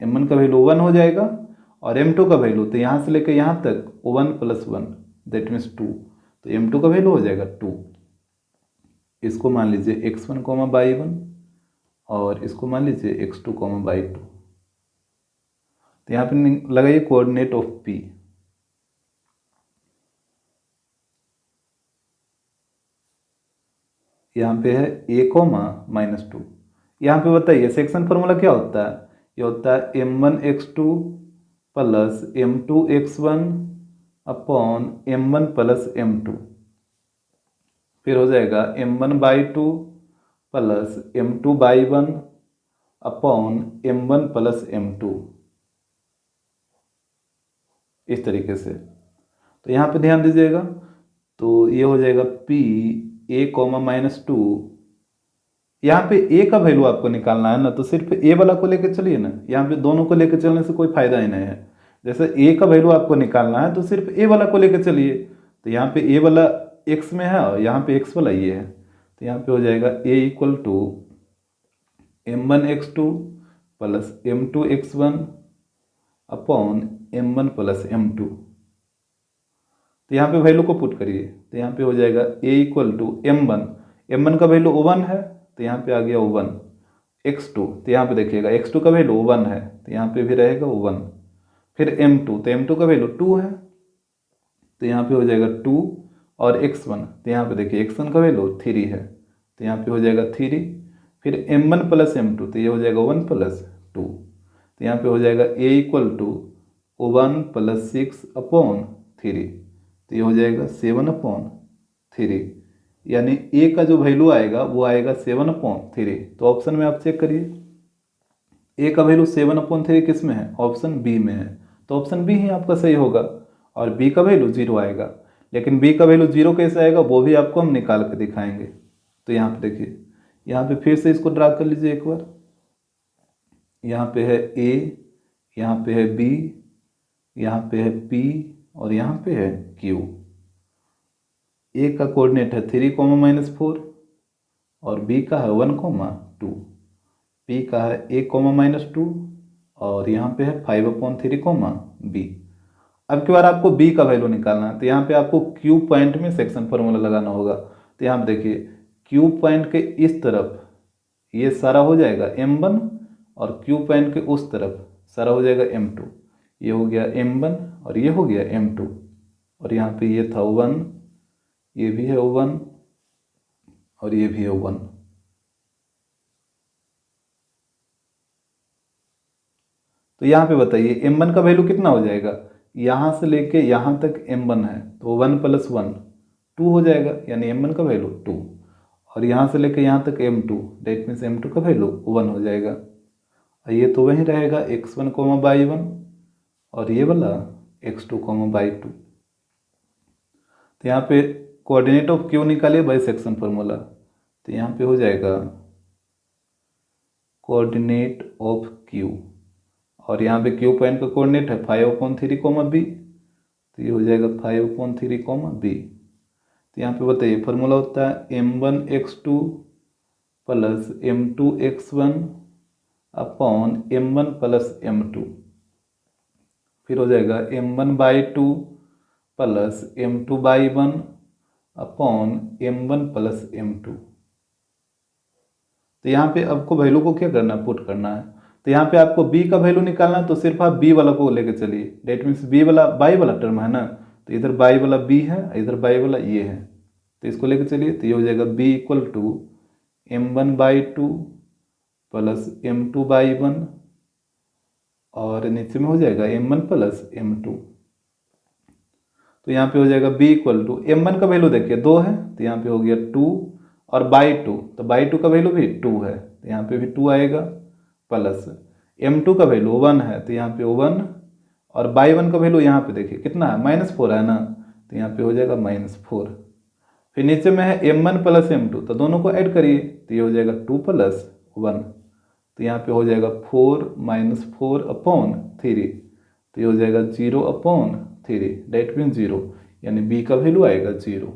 m1 का वैल्यू 1 हो जाएगा और m2 का वैल्यू तो यहाँ से लेकर यहाँ तक 1 + 1 दैट मीन्स 2। तो m2 का वैल्यू हो जाएगा 2। इसको मान लीजिए x1, y1 और इसको मान लीजिए x2, y2। तो यहाँ पे लगाइए कोऑर्डिनेट ऑफ P। यहाँ पे है a, -2। यहाँ पे बताइए सेक्शन फॉर्मूला क्या होता है, ये होता है m1x2 + m2x1 upon m1 + m2। फिर हो जाएगा m1/2 + m2/1 upon m1 + m2। इस तरीके से। तो यहाँ पे ध्यान दीजिएगा। तो ये हो जाएगा p a, -2। यहाँ पे a का वैल्यू आपको निकालना है ना, तो सिर्फ a वाला को लेकर चलिए ना। यहाँ पे दोनों को लेकर चलने से कोई फायदा ही नहीं है। जैसे a का वैल्यू आपको निकालना है तो सिर्फ a वाला को लेकर चलिए। तो यहाँ पे a वाला x में है और यहाँ पे x वाला ये है। तो यहाँ पे हो जाएगा a = m1x2 + m2x1 upon m1 + m2। तो यहाँ पे वैल्यू को पुट करिए। तो यहाँ पे हो जाएगा a = m1 का वैल्यू 1 है तो यहाँ पे आ गया 1। x2 तो यहाँ पे देखिएगा x2 का वैल्यू 1 है तो यहाँ पे भी रहेगा 1। फिर m2 तो m2 का वैल्यू 2 है तो यहाँ पे हो जाएगा 2 और x1 तो यहाँ पे देखिए x1 का वैल्यू 3 है तो यहाँ पे हो जाएगा 3। फिर m1 + m2 तो ये हो जाएगा 1 + 2। तो यहाँ पे हो जाएगा a = 1 + 6/3। तो ये हो जाएगा 7/3, यानी a का जो वैल्यू आएगा वो आएगा 7/3। तो ऑप्शन में आप चेक करिए a का वैल्यू 7/3 किस में है, ऑप्शन बी में है। तो ऑप्शन बी ही आपका सही होगा और b का वैल्यू 0 आएगा। लेकिन b का वैल्यू 0 कैसे आएगा वो भी आपको हम निकाल के दिखाएंगे। तो यहाँ पे देखिए, यहाँ पे फिर से इसको ड्रा कर लीजिए एक बार। यहाँ पे है a, यहाँ पे है b, यहाँ पे है p और यहाँ पे है q। a का कोऑर्डिनेट है 3, -4 और b का है 1, 2। p का है a, -2 और यहाँ पे है 5/3, b। अब की बार आपको b का वैल्यू निकालना है। तो यहाँ पे आपको q पॉइंट में सेक्शन फॉर्मूला लगाना होगा। तो यहाँ पे देखिए q पॉइंट के इस तरफ ये सारा हो जाएगा m1 और q पॉइंट के उस तरफ सारा हो जाएगा m2, ये हो गया m1 और ये हो गया m2, और यहाँ पे ये था 1, ये भी है 1 और ये भी है 1। तो यहाँ पे बताइए m1 का वैल्यू कितना हो जाएगा, यहाँ से लेके यहाँ तक m1 है तो 1 + 1 2 हो जाएगा, यानी m1 का वैल्यू 2, और यहाँ से लेके यहाँ तक m2, डेट मीन्स m2 का वैल्यू 1 हो जाएगा। ये तो वहीं रहेगा x1, y1, और ये वाला x2, y2। तो यहाँ पे कोऑर्डिनेट ऑफ q निकालिए बाई सेक्शन फार्मूला, तो यहाँ पे हो जाएगा कोऑर्डिनेट ऑफ q, और यहाँ पे q पॉइंट का कोऑर्डिनेट है 5/3, b, तो ये हो जाएगा 5/3, b। तो यहाँ पे बताइए फार्मूला होता है m1x2 + m2x1 upon m1 + m2, फिर हो जाएगा m1/2 + m2/1 upon m1 + m2। तो यहाँ पे आपको वैल्यू को क्या करना है, पुट करना है। तो यहाँ पे आपको b का वैल्यू निकालना है, तो सिर्फ आप b वाला को लेके चलिए, डेट मीन्स b वाला बाई वाला टर्म है ना, तो इधर बाई वाला b है, इधर बाई वाला ये है, तो इसको लेके चलिए। तो ये हो जाएगा b = m1/2 + m2/1, और नीचे में हो जाएगा m1 + m2। तो यहाँ पे हो जाएगा b = m1 का वैल्यू देखिए 2 है, तो यहाँ पे हो गया 2, और /2, तो /2 का वैल्यू भी 2 है, तो यहाँ पे भी 2 आएगा, प्लस m2 का वैल्यू 1 है, तो यहाँ पे 1, और /1 का वैल्यू यहाँ पे देखिए कितना है, -4 है ना, तो यहाँ पे हो जाएगा -4। फिर नीचे में है m1 + m2, तो दोनों को ऐड करिए, तो ये हो जाएगा 2 + 1, तो यहाँ पे हो जाएगा 4 - 4/3, तो ये हो जाएगा 0/3, डेट मीन 0, यानी b का वैल्यू आएगा 0।